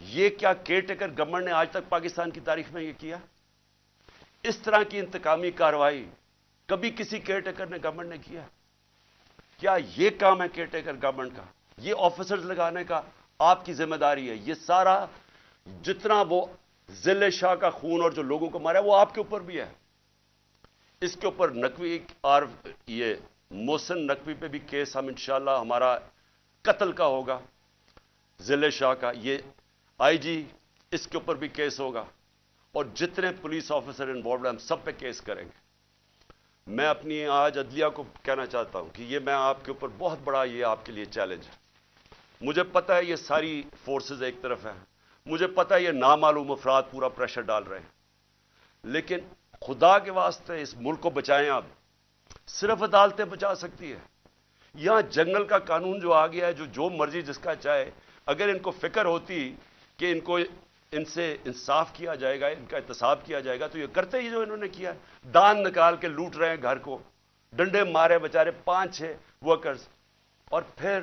یہ کیا کیئر ٹیکر گورنمنٹ نے آج تک پاکستان کی تاریخ میں یہ کیا؟ اس طرح کی انتقامی کارروائی کبھی کسی کیئر ٹیکر نے گورنمنٹ نے کیا؟ کیا یہ کام ہے کیئر ٹیکر گورنمنٹ کا؟ یہ آفیسرز لگانے کا آپ کی ذمہ داری ہے؟ یہ سارا جتنا وہ ضلع شاہ کا خون اور جو لوگوں کو مارا ہے وہ آپ کے اوپر بھی ہے۔ اس کے اوپر نقوی اور یہ محسن نقوی پہ بھی کیس ہم انشاءاللہ ہمارا قتل کا ہوگا، ضلع شاہ کا، یہ آئی جی اس کے اوپر بھی کیس ہوگا، اور جتنے پولیس آفیسر انوالوڈ ہیں ہم سب پہ کیس کریں گے۔ میں اپنی آج عدلیہ کو کہنا چاہتا ہوں کہ یہ میں آپ کے اوپر بہت بڑا یہ آپ کے لیے چیلنج ہے۔ مجھے پتا ہے یہ ساری فورسز ایک طرف ہیں، مجھے پتا ہے یہ نامعلوم افراد پورا پریشر ڈال رہے ہیں، لیکن خدا کے واسطے اس ملک کو بچائیں۔ آپ صرف عدالتیں بچا سکتی ہے۔ یہاں جنگل کا قانون جو آ گیا ہے، جو مرضی جس کا چاہے، اگر ان کو فکر ہوتی کہ ان سے انصاف کیا جائے گا، ان کا احتساب کیا جائے گا، تو یہ کرتے ہی جو انہوں نے کیا ہے۔ دان نکال کے لوٹ رہے ہیں گھر کو، ڈنڈے مارے بیچارے 5-6 ورکرز، اور پھر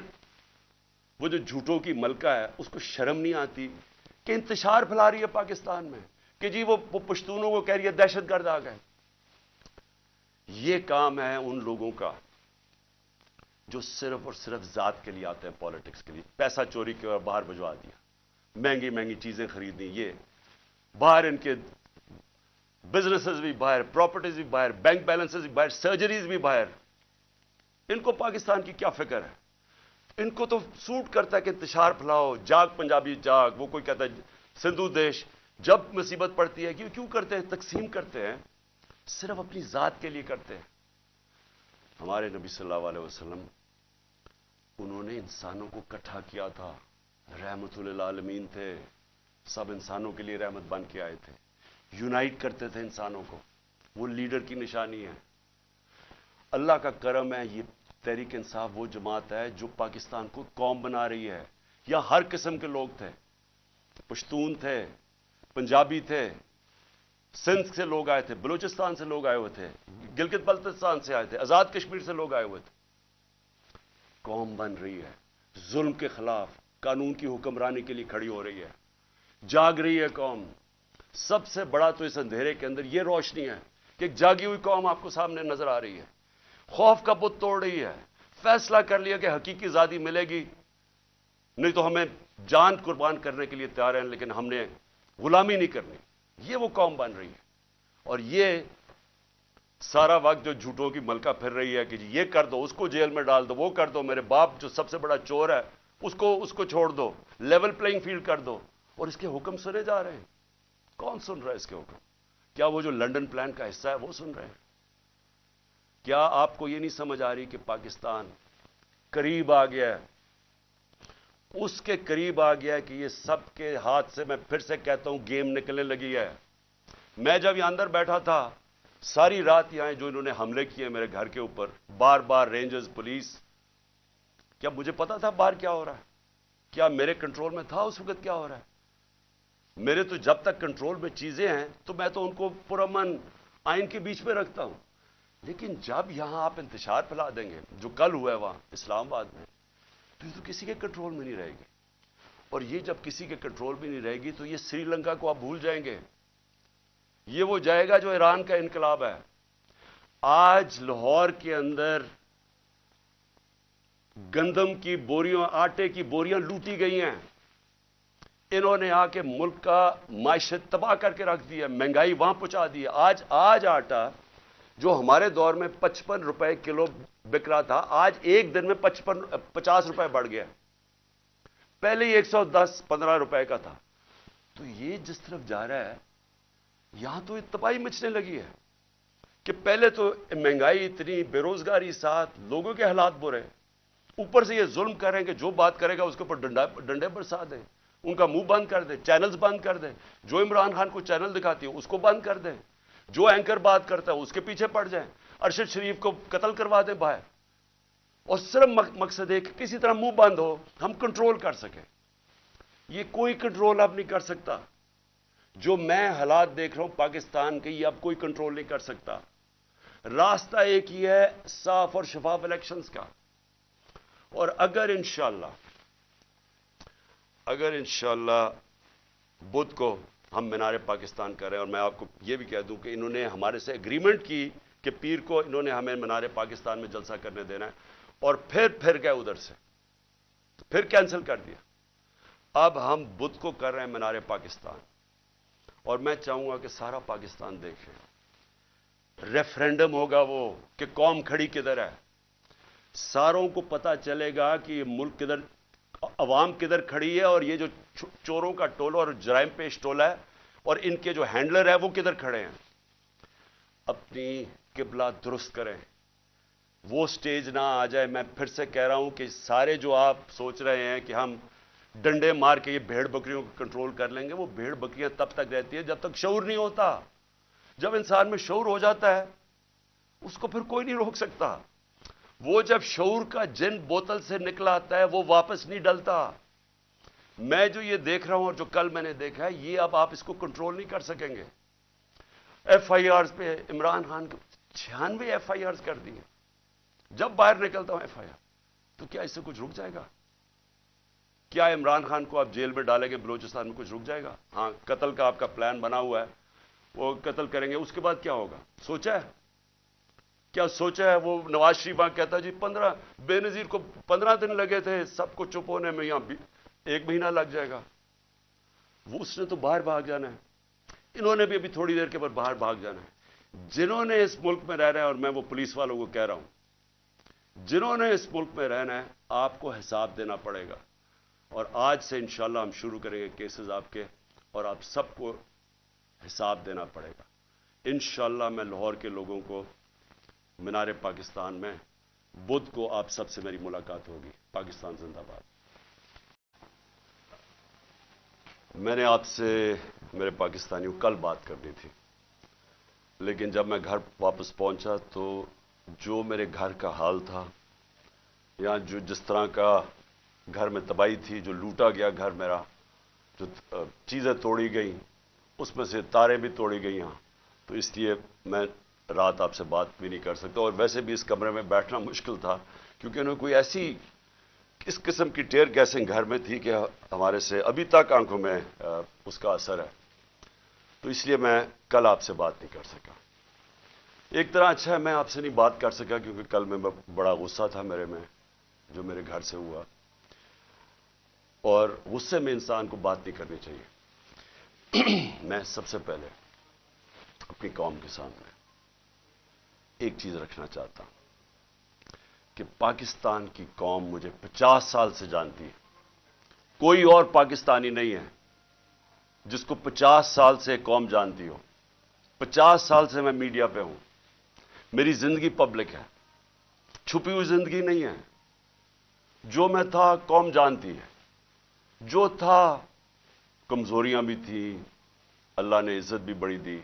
وہ جو جھوٹوں کی ملکہ ہے اس کو شرم نہیں آتی کہ انتشار پھیلا رہی ہے پاکستان میں کہ جی وہ پشتونوں کو کہہ رہی ہے دہشت گرد آ گئے۔ یہ کام ہے ان لوگوں کا جو صرف اور صرف ذات کے لیے آتے ہیں، پالیٹکس کے لیے، پیسہ چوری کے اور باہر بھجوا دیا، مہنگی مہنگی چیزیں خریدنی، یہ باہر ان کے بزنسز بھی باہر، پراپرٹیز بھی باہر، بینک بیلنسز بھی باہر، سرجریز بھی باہر۔ ان کو پاکستان کی کیا فکر ہے؟ ان کو تو سوٹ کرتا ہے کہ انتشار پھیلاؤ، جاگ پنجابی جاگ، وہ کوئی کہتا ہے سندھو دیش۔ جب مصیبت پڑتی ہے کیوں کرتے ہیں؟ تقسیم کرتے ہیں، صرف اپنی ذات کے لیے کرتے ہیں۔ ہمارے نبی صلی اللہ علیہ وسلم انہوں نے انسانوں کو اکٹھا کیا تھا، رحمت للعالمین تھے، سب انسانوں کے لیے رحمت بن کے آئے تھے، یونائٹ کرتے تھے انسانوں کو، وہ لیڈر کی نشانی ہے۔ اللہ کا کرم ہے، یہ تحریک انصاف وہ جماعت ہے جو پاکستان کو قوم بنا رہی ہے۔ یہاں ہر قسم کے لوگ تھے، پشتون تھے، پنجابی تھے، سندھ سے لوگ آئے تھے، بلوچستان سے لوگ آئے ہوئے تھے، گلگت بلتستان سے آئے تھے، آزاد کشمیر سے لوگ آئے ہوئے تھے۔ قوم بن رہی ہے، ظلم کے خلاف قانون کی حکمرانی کے لیے کھڑی ہو رہی ہے، جاگ رہی ہے قوم۔ سب سے بڑا تو اس اندھیرے کے اندر یہ روشنی ہے کہ ایک جاگی ہوئی قوم آپ کو سامنے نظر آ رہی ہے، خوف کا بت توڑ رہی ہے، فیصلہ کر لیا کہ حقیقی آزادی ملے گی، نہیں تو ہمیں جان قربان کرنے کے لیے تیار ہیں، لیکن ہم نے غلامی نہیں کرنی۔ یہ وہ قوم بن رہی ہے، اور یہ سارا وقت جو جھوٹوں کی ملکہ پھر رہی ہے کہ جی یہ کر دو، اس کو جیل میں ڈال دو، وہ کر دو، میرے باپ جو سب سے بڑا چور ہے اس کو چھوڑ دو، لیول پلینگ فیلڈ کر دو، اور اس کے حکم سنے جا رہے ہیں۔ کون سن رہا ہے اس کے حکم؟ کیا وہ جو لنڈن پلان کا حصہ ہے وہ سن رہے ہیں؟ کیا آپ کو یہ نہیں سمجھ آ رہی کہ پاکستان قریب آ گیا ہے، اس کے قریب آ گیا ہے کہ یہ سب کے ہاتھ سے، میں پھر سے کہتا ہوں، گیم نکلنے لگی ہے۔ میں جب یہاں اندر بیٹھا تھا ساری رات، یہاں جو انہوں نے حملے کیے میرے گھر کے اوپر، بار بار رینجرز، پولیس، کیا مجھے پتا تھا باہر کیا ہو رہا ہے؟ کیا میرے کنٹرول میں تھا اس وقت کیا ہو رہا ہے؟ میرے تو جب تک کنٹرول میں چیزیں ہیں تو میں تو ان کو پرامن آئین کے بیچ میں رکھتا ہوں، لیکن جب یہاں آپ انتشار پھیلا دیں گے، جو کل ہوا ہے وہاں اسلام آباد میں، تو یہ تو کسی کے کنٹرول میں نہیں رہے گی، اور یہ جب کسی کے کنٹرول میں نہیں رہے گی تو یہ سری لنکا کو آپ بھول جائیں گے، یہ وہ جائے گا جو ایران کا انقلاب ہے۔ آج لاہور کے اندر گندم کی بوریاں، آٹے کی بوریاں لوٹی گئی ہیں، انہوں نے آ کے ملک کا معیشت تباہ کر کے رکھ دیا، مہنگائی وہاں پہنچا دی ہے۔ آج آٹا جو ہمارے دور میں 55 روپے کلو بک رہا تھا، آج ایک دن میں 50 روپے بڑھ گیا، پہلے ہی 110-15 روپے کا تھا۔ تو یہ جس طرف جا رہا ہے، یہاں تو تباہی مچنے لگی ہے کہ پہلے تو مہنگائی اتنی، بے روزگاری ساتھ، لوگوں کے حالات برے، اوپر سے یہ ظلم کر رہے ہیں کہ جو بات کرے گا اس کے اوپر ڈنڈے برسا دیں، ان کا منہ بند کر دیں، چینلز بند کر دیں، جو عمران خان کو چینل دکھاتی ہے اس کو بند کر دیں، جو اینکر بات کرتا ہے اس کے پیچھے پڑ جائیں, ارشد شریف کو قتل کروا دیں باہر, اور صرف مقصد ہے کہ کسی طرح منہ بند ہو, ہم کنٹرول کر سکیں. یہ کوئی کنٹرول اب نہیں کر سکتا. جو میں حالات دیکھ رہا ہوں پاکستان کے, یہ اب کوئی کنٹرول نہیں کر سکتا. راستہ ایک ہی ہے, صاف اور شفاف الیکشنز کا. اور اگر انشاءاللہ بدھ کو ہم مینار پاکستان کر رہے ہیں, اور میں آپ کو یہ بھی کہہ دوں کہ انہوں نے ہمارے سے اگریمنٹ کی کہ پیر کو انہوں نے ہمیں مینار پاکستان میں جلسہ کرنے دینا ہے, اور پھر گئے ادھر سے, پھر کینسل کر دیا. اب ہم بدھ کو کر رہے ہیں مینار پاکستان, اور میں چاہوں گا کہ سارا پاکستان دیکھے. ریفرینڈم ہوگا وہ کہ قوم کھڑی کدھر ہے, ساروں کو پتا چلے گا کہ یہ ملک کدھر, عوام کدھر کھڑی ہے, اور یہ جو چوروں کا ٹولہ اور جرائم پیش ٹولہ ہے اور ان کے جو ہینڈلر ہے وہ کدھر کھڑے ہیں. اپنی قبلہ درست کریں, وہ سٹیج نہ آ جائے. میں پھر سے کہہ رہا ہوں کہ سارے جو آپ سوچ رہے ہیں کہ ہم ڈنڈے مار کے یہ بھیڑ بکریوں کو کنٹرول کر لیں گے, وہ بھیڑ بکریاں تب تک رہتی ہیں جب تک شعور نہیں ہوتا. جب انسان میں شعور ہو جاتا ہے اس کو پھر کوئی نہیں روک سکتا. وہ جب شعور کا جن بوتل سے نکلا آتا ہے وہ واپس نہیں ڈلتا. میں جو یہ دیکھ رہا ہوں اور جو کل میں نے دیکھا ہے, یہ اب آپ اس کو کنٹرول نہیں کر سکیں گے. ایف آئی آرز پہ عمران خان کو 96 ایف آئی آرز کر دیے. جب باہر نکلتا ہوں ایف آئی آر, تو کیا اس سے کچھ رک جائے گا؟ کیا عمران خان کو آپ جیل میں ڈالیں گے بلوچستان میں کچھ رک جائے گا؟ ہاں, قتل کا آپ کا پلان بنا ہوا ہے, وہ قتل کریں گے, اس کے بعد کیا ہوگا سوچا ہے؟ کیا سوچا ہے؟ وہ نواز شریف کہتا جی 15 بے نظیر کو 15 دن لگے تھے سب کو چپ ہونے میں, یہاں 1 مہینہ لگ جائے گا. وہ اس نے تو باہر بھاگ جانا ہے, انہوں نے بھی ابھی تھوڑی دیر کے بعد باہر بھاگ جانا ہے. جنہوں نے اس ملک میں رہنا ہے, اور میں وہ پولیس والوں کو کہہ رہا ہوں, جنہوں نے اس ملک میں رہنا ہے آپ کو حساب دینا پڑے گا. اور آج سے انشاءاللہ ہم شروع کریں گے کیسز آپ کے, اور آپ سب کو حساب دینا پڑے گا. انشاءاللہ میں لاہور کے لوگوں کو مینار پاکستان میں بدھ کو آپ سب سے میری ملاقات ہوگی. پاکستان زندہ باد. میں نے آپ سے میرے پاکستانیوں کل بات کرنی تھی, لیکن جب میں گھر واپس پہنچا تو جو میرے گھر کا حال تھا, یا جو جس طرح کا گھر میں تباہی تھی, جو لوٹا گیا گھر میرا, جو چیزیں توڑی گئیں, اس میں سے تاریں بھی توڑی گئی ہیں, تو اس لیے میں رات آپ سے بات بھی نہیں کر سکتا. اور ویسے بھی اس کمرے میں بیٹھنا مشکل تھا, کیونکہ انہوں نے کوئی ایسی اس قسم کی ٹیئر گیسنگ گھر میں تھی کہ ہمارے سے ابھی تک آنکھوں میں اس کا اثر ہے. تو اس لیے میں کل آپ سے بات نہیں کر سکا. ایک طرح اچھا ہے میں آپ سے نہیں بات کر سکا, کیونکہ کل میں بڑا غصہ تھا میرے میں جو میرے گھر سے ہوا, اور غصے میں انسان کو بات نہیں کرنی چاہیے. میں سب سے پہلے اپنی قوم کے سامنے ایک چیز رکھنا چاہتا ہوں کہ پاکستان کی قوم مجھے 50 سال سے جانتی ہے. کوئی اور پاکستانی نہیں ہے جس کو 50 سال سے قوم جانتی ہو. 50 سال سے میں میڈیا پہ ہوں, میری زندگی پبلک ہے, چھپی ہوئی زندگی نہیں ہے. جو میں تھا قوم جانتی ہے, جو تھا کمزوریاں بھی تھیں, اللہ نے عزت بھی بڑی دی,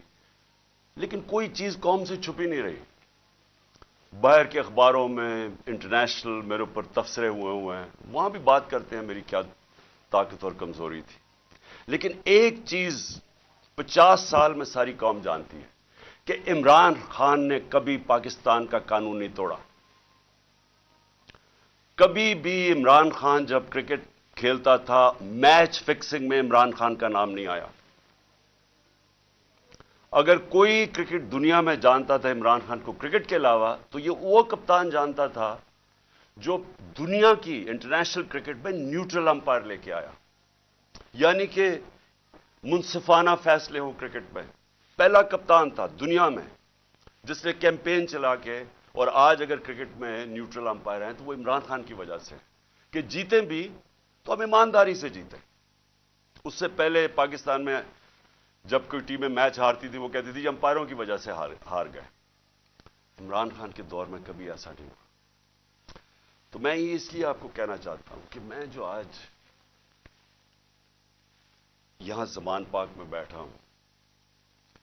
لیکن کوئی چیز قوم سے چھپی نہیں رہی. باہر کے اخباروں میں انٹرنیشنل میرے اوپر تبصرے ہوئے ہیں, وہاں بھی بات کرتے ہیں میری کیا طاقت اور کمزوری تھی. لیکن ایک چیز 50 سال میں ساری قوم جانتی ہے کہ عمران خان نے کبھی پاکستان کا قانون نہیں توڑا. کبھی بھی عمران خان جب کرکٹ کھیلتا تھا میچ فکسنگ میں عمران خان کا نام نہیں آیا. اگر کوئی کرکٹ دنیا میں جانتا تھا عمران خان کو کرکٹ کے علاوہ, تو یہ وہ کپتان جانتا تھا جو دنیا کی انٹرنیشنل کرکٹ میں نیوٹرل امپائر لے کے آیا, یعنی کہ منصفانہ فیصلے ہو کرکٹ میں. پہلا کپتان تھا دنیا میں جس نے کیمپین چلا کے, اور آج اگر کرکٹ میں نیوٹرل امپائر ہیں تو وہ عمران خان کی وجہ سے کہ جیتے بھی تو ہم ایمانداری سے جیتے. اس سے پہلے پاکستان میں جب کوئی ٹیمیں میچ ہارتی تھی وہ کہتی تھی امپائروں کی وجہ سے ہار گئے. عمران خان کے دور میں کبھی ایسا نہیں ہوا. تو میں یہ اس لیے آپ کو کہنا چاہتا ہوں کہ میں جو آج یہاں زمان پاک میں بیٹھا ہوں,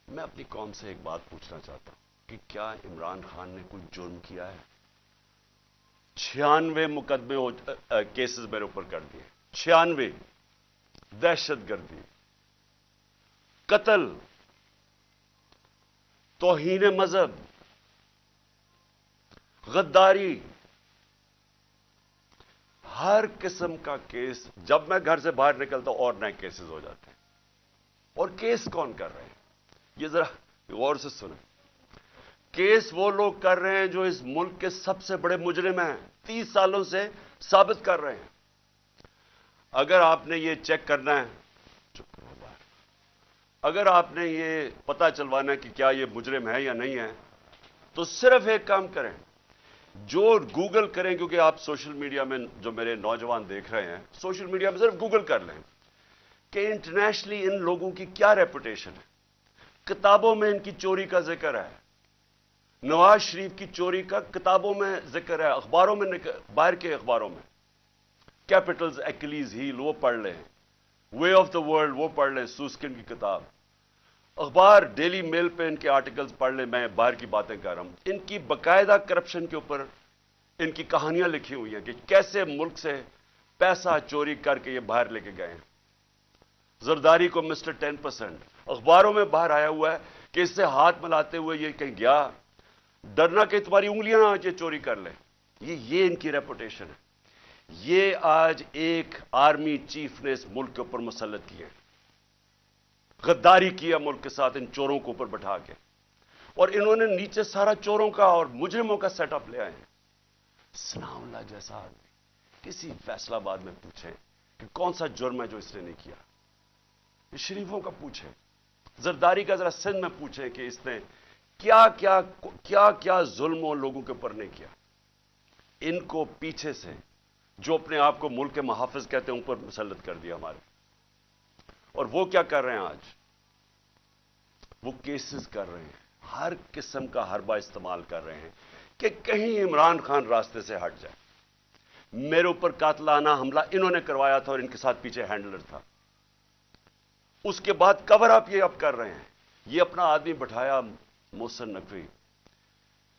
میں اپنی قوم سے ایک بات پوچھنا چاہتا ہوں کہ کیا عمران خان نے کوئی جرم کیا ہے؟ 96 مقدمے کیسز میرے اوپر کر دیے، 96، دہشت گردی، قتل، توہین مذہب، غداری، ہر قسم کا کیس۔ جب میں گھر سے باہر نکلتا ہوں اور نئے کیسز ہو جاتے ہیں۔ اور کیس کون کر رہے ہیں؟ یہ ذرا غور سے سنیں۔ کیس وہ لوگ کر رہے ہیں جو اس ملک کے سب سے بڑے مجرم ہیں، 30 سالوں سے ثابت کر رہے ہیں۔ اگر آپ نے یہ چیک کرنا ہے، چپ کرو باہر، اگر آپ نے یہ پتا چلوانا ہے کہ کیا یہ مجرم ہے یا نہیں ہے، تو صرف ایک کام کریں، جو گوگل کریں، کیونکہ آپ سوشل میڈیا میں جو میرے نوجوان دیکھ رہے ہیں، سوشل میڈیا میں صرف گوگل کر لیں کہ انٹرنیشنلی ان لوگوں کی کیا ریپوٹیشن ہے۔ کتابوں میں ان کی چوری کا ذکر ہے، نواز شریف کی چوری کا کتابوں میں ذکر ہے، اخباروں میں، باہر کے اخباروں میں۔ کیپٹلز، ایکلیز ہیل وہ پڑھ لیں، وے آف دا ورلڈ وہ پڑھ لیں، سوسکن کی کتاب، اخبار ڈیلی میل پہ ان کے آرٹیکلز پڑھ لیں۔ میں باہر کی باتیں کر رہا ہوں، ان کی باقاعدہ کرپشن کے اوپر ان کی کہانیاں لکھی ہوئی ہیں کہ کیسے ملک سے پیسہ چوری کر کے یہ باہر لے کے گئے ہیں۔ زرداری کو مسٹر 10%، اخباروں میں باہر آیا ہوا ہے کہ اس سے ہاتھ ملاتے ہوئے یہ کہیں گیا، ڈرنا کہ تمہاری انگلیاں نہ یہ چوری کر لیں۔ یہ ان کی ریپوٹیشن ہے۔ یہ آج ایک آرمی چیف نے اس ملک کے اوپر مسلط کیا، غداری کیا ملک کے ساتھ ان چوروں کو اوپر بٹھا کے، اور انہوں نے نیچے سارا چوروں کا اور مجرموں کا سیٹ اپ لے آئے ہیں۔ ثناء اللہ جیسا آدمی کسی فیصلہ آباد میں پوچھیں کہ کون سا جرم ہے جو اس نے نہیں کیا، یہ شریفوں کا پوچھیں، زرداری کا ذرا سندھ میں پوچھیں کہ اس نے کیا کیا کیا کیا ظلم لوگوں کے اوپر نہیں کیا۔ ان کو پیچھے سے جو اپنے آپ کو ملک کے محافظ کہتے ہیں اوپر مسلط کر دیا ہمارے۔ اور وہ کیا کر رہے ہیں آج؟ وہ کیسز کر رہے ہیں، ہر قسم کا حربہ استعمال کر رہے ہیں کہ کہیں عمران خان راستے سے ہٹ جائے۔ میرے اوپر قاتلانہ حملہ انہوں نے کروایا تھا اور ان کے ساتھ پیچھے ہینڈلر تھا۔ اس کے بعد کور اپ یہ اب کر رہے ہیں۔ یہ اپنا آدمی بٹھایا محسن نقوی،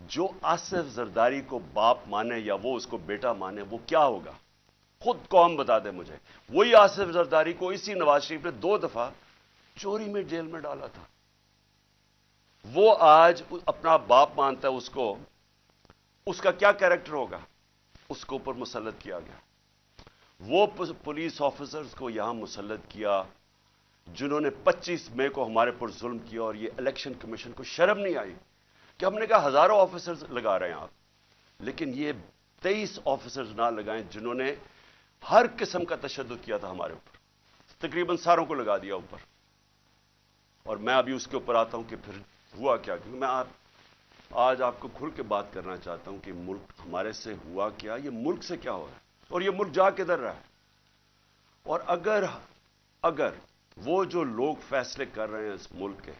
جو آصف زرداری کو باپ مانے یا وہ اس کو بیٹا مانے، وہ کیا ہوگا خود قوم بتا دے مجھے۔ وہی آصف زرداری کو اسی نواز شریف نے 2 دفعہ چوری میں جیل میں ڈالا تھا۔ وہ آج اپنا باپ مانتا ہے اس کو، اس کا کیا کیریکٹر ہوگا؟ اس کو اوپر مسلط کیا گیا۔ وہ پولیس آفیسرز کو یہاں مسلط کیا جنہوں نے 25 مئی کو ہمارے پر ظلم کیا، اور یہ الیکشن کمیشن کو شرم نہیں آئی کہ ہم نے کہا ہزاروں آفیسرز لگا رہے ہیں آپ، لیکن یہ 23 آفیسرز نہ لگائیں جنہوں نے ہر قسم کا تشدد کیا تھا ہمارے اوپر، تقریباً ساروں کو لگا دیا اوپر۔ اور میں ابھی اس کے اوپر آتا ہوں کہ پھر ہوا کیا، کیونکہ میں آج آپ کو کھل کے بات کرنا چاہتا ہوں کہ ملک ہمارے سے ہوا کیا، یہ ملک سے کیا ہو رہا ہے، اور یہ ملک جا کدھر رہا ہے۔ اور اگر وہ جو لوگ فیصلے کر رہے ہیں اس ملک کے،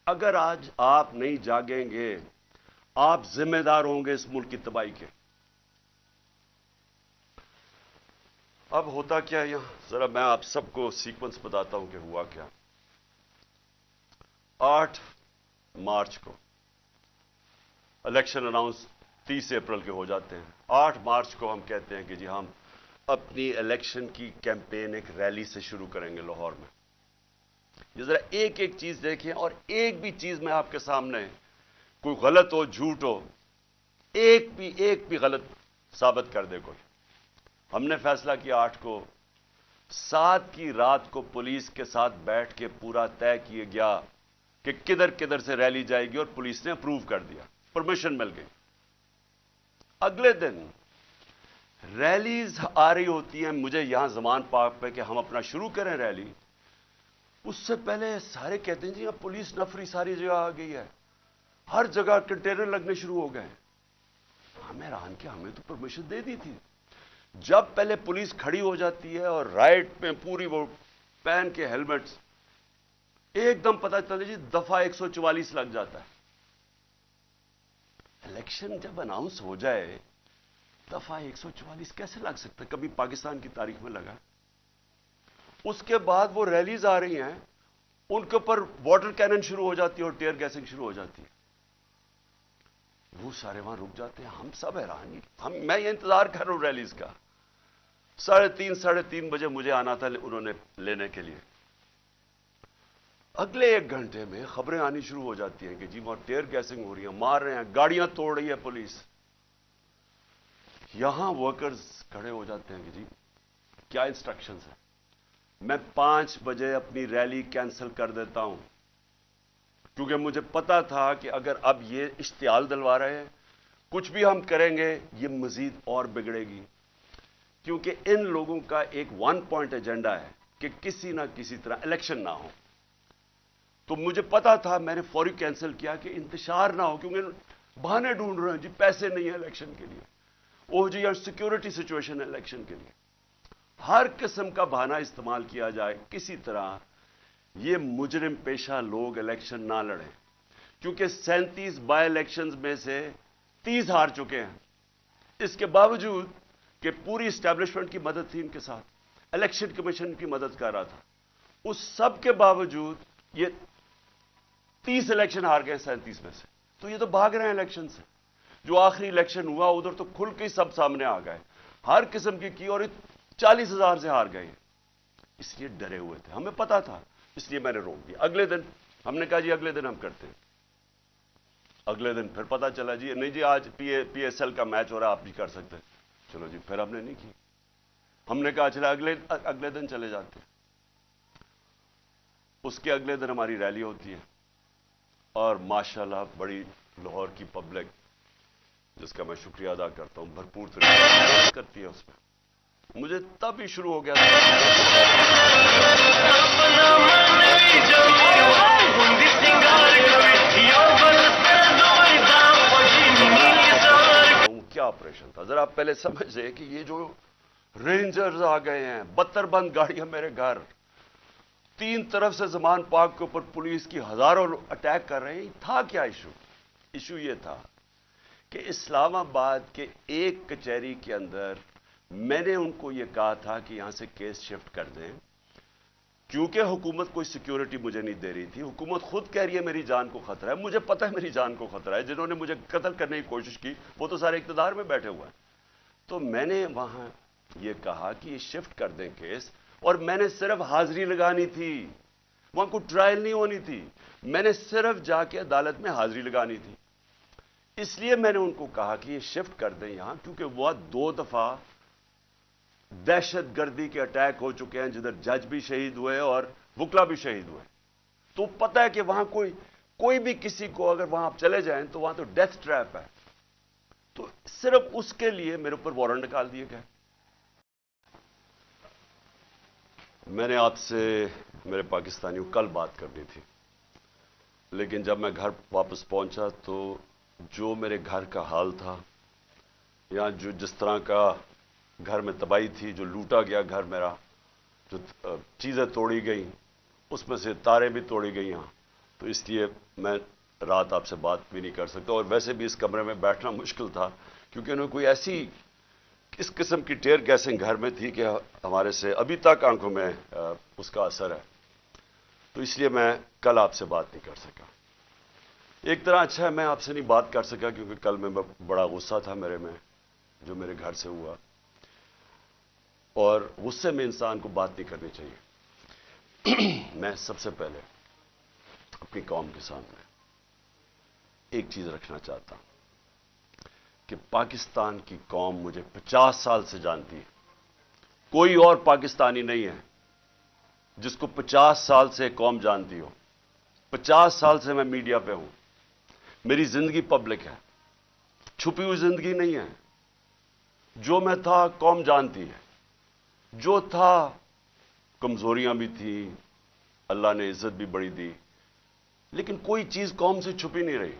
اگر آج آپ نہیں جاگیں گے، آپ ذمہ دار ہوں گے اس ملک کی تباہی کے۔ اب ہوتا کیا یہاں، ذرا میں آپ سب کو سیکوینس بتاتا ہوں کہ ہوا کیا۔ 8 مارچ کو الیکشن اناؤنس 30 اپریل کے ہو جاتے ہیں۔ 8 مارچ کو ہم کہتے ہیں کہ جی ہم اپنی الیکشن کی کیمپین ایک ریلی سے شروع کریں گے لاہور میں۔ یہ ذرا ایک ایک چیز دیکھیں، اور ایک بھی چیز میں آپ کے سامنے کوئی غلط ہو، جھوٹ ہو، ایک بھی غلط ثابت کر دے کوئی۔ ہم نے فیصلہ کیا 8 کو، 7 کی رات کو پولیس کے ساتھ بیٹھ کے پورا طے کیا گیا کہ کدھر کدھر سے ریلی جائے گی، اور پولیس نے اپروو کر دیا، پرمیشن مل گئی۔ اگلے دن ریلیز آ رہی ہوتی ہیں، مجھے یہاں زمان پاک پہ کہ ہم اپنا شروع کریں ریلی، اس سے پہلے سارے کہتے ہیں جی اب پولیس نفری ساری جگہ آ گئی ہے، ہر جگہ کنٹینر لگنے شروع ہو گئے۔ ہمیں حیران کہ ہمیں تو پرمیشن دے دی تھی۔ جب پہلے پولیس کھڑی ہو جاتی ہے اور رائٹ پہ پوری وہ پہن کے ہیلمٹس، ایک دم پتہ چلتا جی دفعہ 144 لگ جاتا ہے۔ الیکشن جب اناؤنس ہو جائے دفعہ 144 کیسے لگ سکتا ہے؟ کبھی پاکستان کی تاریخ میں لگا؟ اس کے بعد وہ ریلیز آ رہی ہیں، ان کے اوپر واٹر کینن شروع ہو جاتی ہے اور ٹیئر گیسنگ شروع ہو جاتی ہے. وہ سارے وہاں رک جاتے ہیں. ہم سب حیران. میں یہ انتظار کر رہا ہوں ریلیز کا. 3:30 بجے مجھے آنا تھا انہوں نے لینے کے لیے. اگلے 1 گھنٹے میں خبریں آنی شروع ہو جاتی ہیں کہ جی وہاں ٹیئر گیسنگ ہو رہی ہے, مار رہے ہیں, گاڑیاں توڑ رہی ہے پولیس. یہاں ورکرز کھڑے ہو جاتے ہیں کہ جی کیا انسٹرکشنز ہیں. میں 5 بجے اپنی ریلی کینسل کر دیتا ہوں, کیونکہ مجھے پتا تھا کہ اگر اب یہ اشتعال دلوا رہے ہیں, کچھ بھی ہم کریں گے یہ مزید اور بگڑے گی. کیونکہ ان لوگوں کا ایک 1 پوائنٹ ایجنڈا ہے کہ کسی نہ کسی طرح الیکشن نہ ہو. تو مجھے پتا تھا, میں نے فوری کینسل کیا کہ انتشار نہ ہو, کیونکہ بہانے ڈھونڈ رہے ہیں جی پیسے نہیں ہیں الیکشن کے لیے, او جی یا سیکورٹی سچویشن ہے الیکشن کے لیے. ہر قسم کا بہانہ استعمال کیا جائے کسی طرح یہ مجرم پیشہ لوگ الیکشن نہ لڑیں, کیونکہ 37 بائی الیکشنز میں سے 30 ہار چکے ہیں. اس کے باوجود کہ پوری اسٹیبلشمنٹ کی مدد تھی ان کے ساتھ, الیکشن کمیشن کی مدد کر رہا تھا, اس سب کے باوجود یہ 30 الیکشن ہار گئے 37 میں سے. تو یہ تو بھاگ رہے ہیں الیکشن سے. جو آخری الیکشن ہوا ادھر تو کھل کے سب سامنے آ گئے, ہر قسم کی اور 40,000 سے ہار گئے. اس لیے ڈرے ہوئے تھے, ہمیں پتا تھا, اس لیے میں نے روک دیا. اگلے دن ہم نے کہا جی اگلے دن ہم کرتے ہیں. اگلے دن پھر پتا چلا جی نہیں جی آج پی ایس ایل کا میچ ہو رہا ہے, آپ بھی کر سکتے ہیں. چلو جی, پھر ہم نے نہیں کی. ہم نے کہا چلا اگلے دن چلے جاتے ہیں. اس کے اگلے دن ہماری ریلی ہوتی ہے اور ماشاءاللہ بڑی لاہور کی پبلک, جس کا میں شکریہ ادا کرتا ہوں, بھرپور طریقے کرتی ہے اس میں. مجھے تب ہی شروع ہو گیا تھا کیا آپریشن تھا. ذرا آپ پہلے سمجھے کہ یہ جو رینجرز آ گئے ہیں, 72 بند گاڑیاں میرے گھر, 3 طرف سے زمان پاک کے اوپر پولیس کی ہزاروں اٹیک کر رہے ہیں. تھا کیا ایشو یہ تھا کہ اسلام آباد کے ایک کچہری کے اندر میں نے ان کو یہ کہا تھا کہ یہاں سے کیس شفٹ کر دیں, کیونکہ حکومت کوئی سیکیورٹی مجھے نہیں دے رہی تھی. حکومت خود کہہ رہی ہے میری جان کو خطرہ ہے. مجھے پتہ ہے میری جان کو خطرہ ہے. جنہوں نے مجھے قتل کرنے کی کوشش کی وہ تو سارے اقتدار میں بیٹھے ہوئے ہیں. تو میں نے وہاں یہ کہا کہ یہ شفٹ کر دیں کیس, اور میں نے صرف حاضری لگانی تھی, وہاں کوئی ٹرائل نہیں ہونی تھی. میں نے صرف جا کے عدالت میں حاضری لگانی تھی. اس لیے میں نے ان کو کہا کہ یہ شفٹ کر دیں یہاں, کیونکہ وہ 2 دفعہ دہشت گردی کے اٹیک ہو چکے ہیں جدھر جج بھی شہید ہوئے اور وکلا بھی شہید ہوئے. تو پتہ ہے کہ وہاں کوئی بھی کسی کو اگر وہاں آپ چلے جائیں تو وہاں تو ڈیتھ ٹریپ ہے. تو صرف اس کے لیے میرے اوپر وارنٹ نکال دیے گئے. میں نے آپ سے میرے پاکستانیوں کل بات کرنی تھی, لیکن جب میں گھر واپس پہنچا تو جو میرے گھر کا حال تھا, یا جس طرح کا گھر میں تباہی تھی, جو لوٹا گیا گھر میرا, جو چیزیں توڑی گئیں, اس میں سے تاریں بھی توڑی گئی یہاں, تو اس لیے میں رات آپ سے بات بھی نہیں کر سکتا. اور ویسے بھی اس کمرے میں بیٹھنا مشکل تھا, کیونکہ انہوں نے کوئی ایسی اس قسم کی ٹیئر گیسنگ گھر میں تھی کہ ہمارے سے ابھی تک آنکھوں میں اس کا اثر ہے. تو اس لیے میں کل آپ سے بات نہیں کر سکا. ایک طرح اچھا ہے میں آپ سے نہیں بات کر سکا, کیونکہ کل میں بڑا غصہ تھا میرے میں جو میرے گھر سے ہوا, اور غصے میں انسان کو بات نہیں کرنی چاہیے. میں سب سے پہلے اپنی قوم کے سامنے ایک چیز رکھنا چاہتا ہوں کہ پاکستان کی قوم مجھے 50 سال سے جانتی ہے. کوئی اور پاکستانی نہیں ہے جس کو 50 سال سے قوم جانتی ہو. 50 سال سے میں میڈیا پہ ہوں, میری زندگی پبلک ہے, چھپی ہوئی زندگی نہیں ہے. جو میں تھا قوم جانتی ہے, جو تھا کمزوریاں بھی تھیں, اللہ نے عزت بھی بڑی دی, لیکن کوئی چیز قوم سے چھپی نہیں رہی.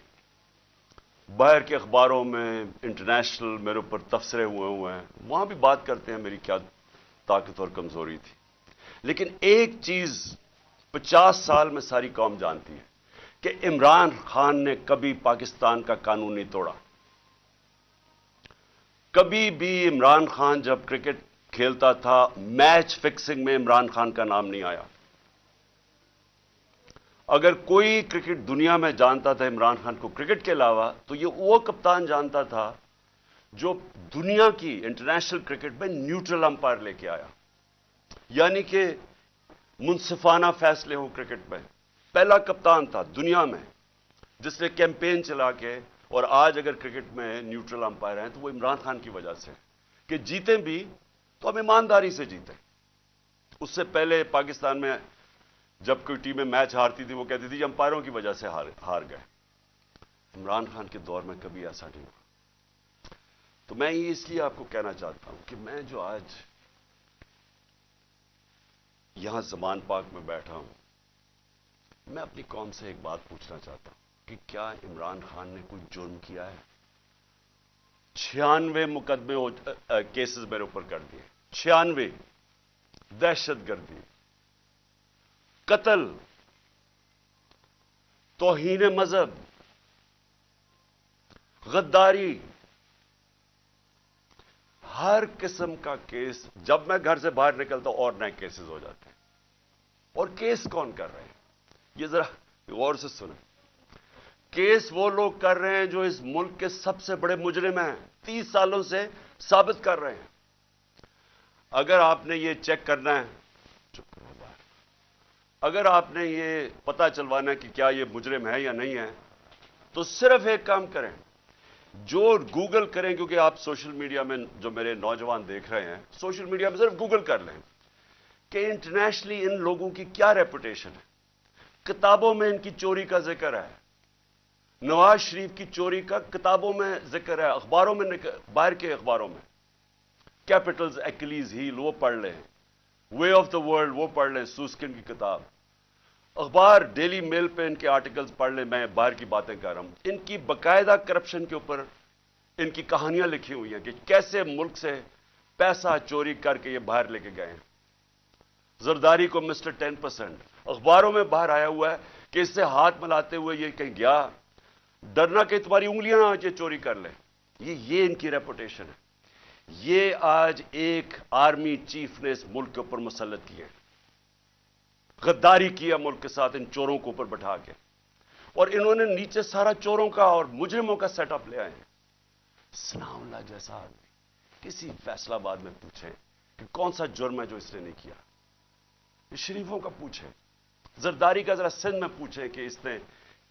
باہر کے اخباروں میں انٹرنیشنل میرے اوپر تبصرے ہوئے ہیں, وہاں بھی بات کرتے ہیں میری کیا طاقت اور کمزوری تھی. لیکن ایک چیز 50 سال میں ساری قوم جانتی ہے کہ عمران خان نے کبھی پاکستان کا قانون نہیں توڑا. کبھی بھی عمران خان جب کرکٹ کھیلتا تھا میچ فکسنگ میں عمران خان کا نام نہیں آیا. اگر کوئی کرکٹ دنیا میں جانتا تھا عمران خان کو کرکٹ کے علاوہ، تو یہ وہ کپتان جانتا تھا جو دنیا کی انٹرنیشنل کرکٹ میں نیوٹرل امپائر لے کے آیا، یعنی کہ منصفانہ فیصلے ہوں کرکٹ میں۔ پہلا کپتان تھا دنیا میں جس نے کیمپین چلا کے، اور آج اگر کرکٹ میں نیوٹرل امپائر ہیں تو وہ عمران خان کی وجہ سے کہ جیتے بھی تو ہم ایمانداری سے جیتے۔ اس سے پہلے پاکستان میں جب کوئی ٹیمیں میچ ہارتی تھی وہ کہتی تھی امپائروں کی وجہ سے ہار گئے۔ عمران خان کے دور میں کبھی ایسا نہیں ہوا۔ تو میں یہ اس لیے آپ کو کہنا چاہتا ہوں کہ میں جو آج یہاں زمان پاک میں بیٹھا ہوں، میں اپنی قوم سے ایک بات پوچھنا چاہتا ہوں کہ کیا عمران خان نے کوئی جرم کیا ہے؟ 96 مقدمے کیسز میرے اوپر کر دیے، 96، دہشت گردی، قتل، توہین مذہب، غداری، ہر قسم کا کیس۔ جب میں گھر سے باہر نکلتا ہوں اور نئے کیسز ہو جاتے ہیں۔ اور کیس کون کر رہے ہیں؟ یہ ذرا غور سے سنیں۔ کیس وہ لوگ کر رہے ہیں جو اس ملک کے سب سے بڑے مجرم ہیں، 30 سالوں سے ثابت کر رہے ہیں۔ اگر آپ نے یہ چیک کرنا ہے، چپ کرو باہر، اگر آپ نے یہ پتہ چلوانا ہے کہ کیا یہ مجرم ہے یا نہیں ہے، تو صرف ایک کام کریں، جو گوگل کریں، کیونکہ آپ سوشل میڈیا میں جو میرے نوجوان دیکھ رہے ہیں، سوشل میڈیا میں صرف گوگل کر لیں کہ انٹرنیشنلی ان لوگوں کی کیا ریپوٹیشن ہے۔ کتابوں میں ان کی چوری کا ذکر ہے، نواز شریف کی چوری کا کتابوں میں ذکر ہے، اخباروں میں، باہر کے اخباروں میں۔ کیپٹلز، ایکلیز ہیل وہ پڑھ لیں، وے آف دا ورلڈ وہ پڑھ لیں، سوسکن کی کتاب، اخبار ڈیلی میل پہ ان کے آرٹیکلز پڑھ لیں۔ میں باہر کی باتیں کر رہا ہوں، ان کی باقاعدہ کرپشن کے اوپر ان کی کہانیاں لکھی ہوئی ہیں کہ کیسے ملک سے پیسہ چوری کر کے یہ باہر لے کے گئے ہیں۔ زرداری کو مسٹر 10%، اخباروں میں باہر آیا ہوا ہے کہ اس سے ہاتھ ملاتے ہوئے یہ کہیں گیا، ڈرنا کہ تمہاری انگلیاں نہ آ چوری کر لیں۔ یہ ان کی ریپوٹیشن ہے۔ یہ آج ایک آرمی چیف نے اس ملک کے اوپر مسلط کیے، غداری کیا ملک کے ساتھ ان چوروں کو اوپر بٹھا کے، اور انہوں نے نیچے سارا چوروں کا اور مجرموں کا سیٹ اپ لے آئے ہیں۔ ثناء اللہ جیسا آدمی کسی فیصلہ آباد میں پوچھیں کہ کون سا جرم ہے جو اس نے نہیں کیا، شریفوں کا پوچھیں، زرداری کا ذرا سندھ میں پوچھیں کہ اس نے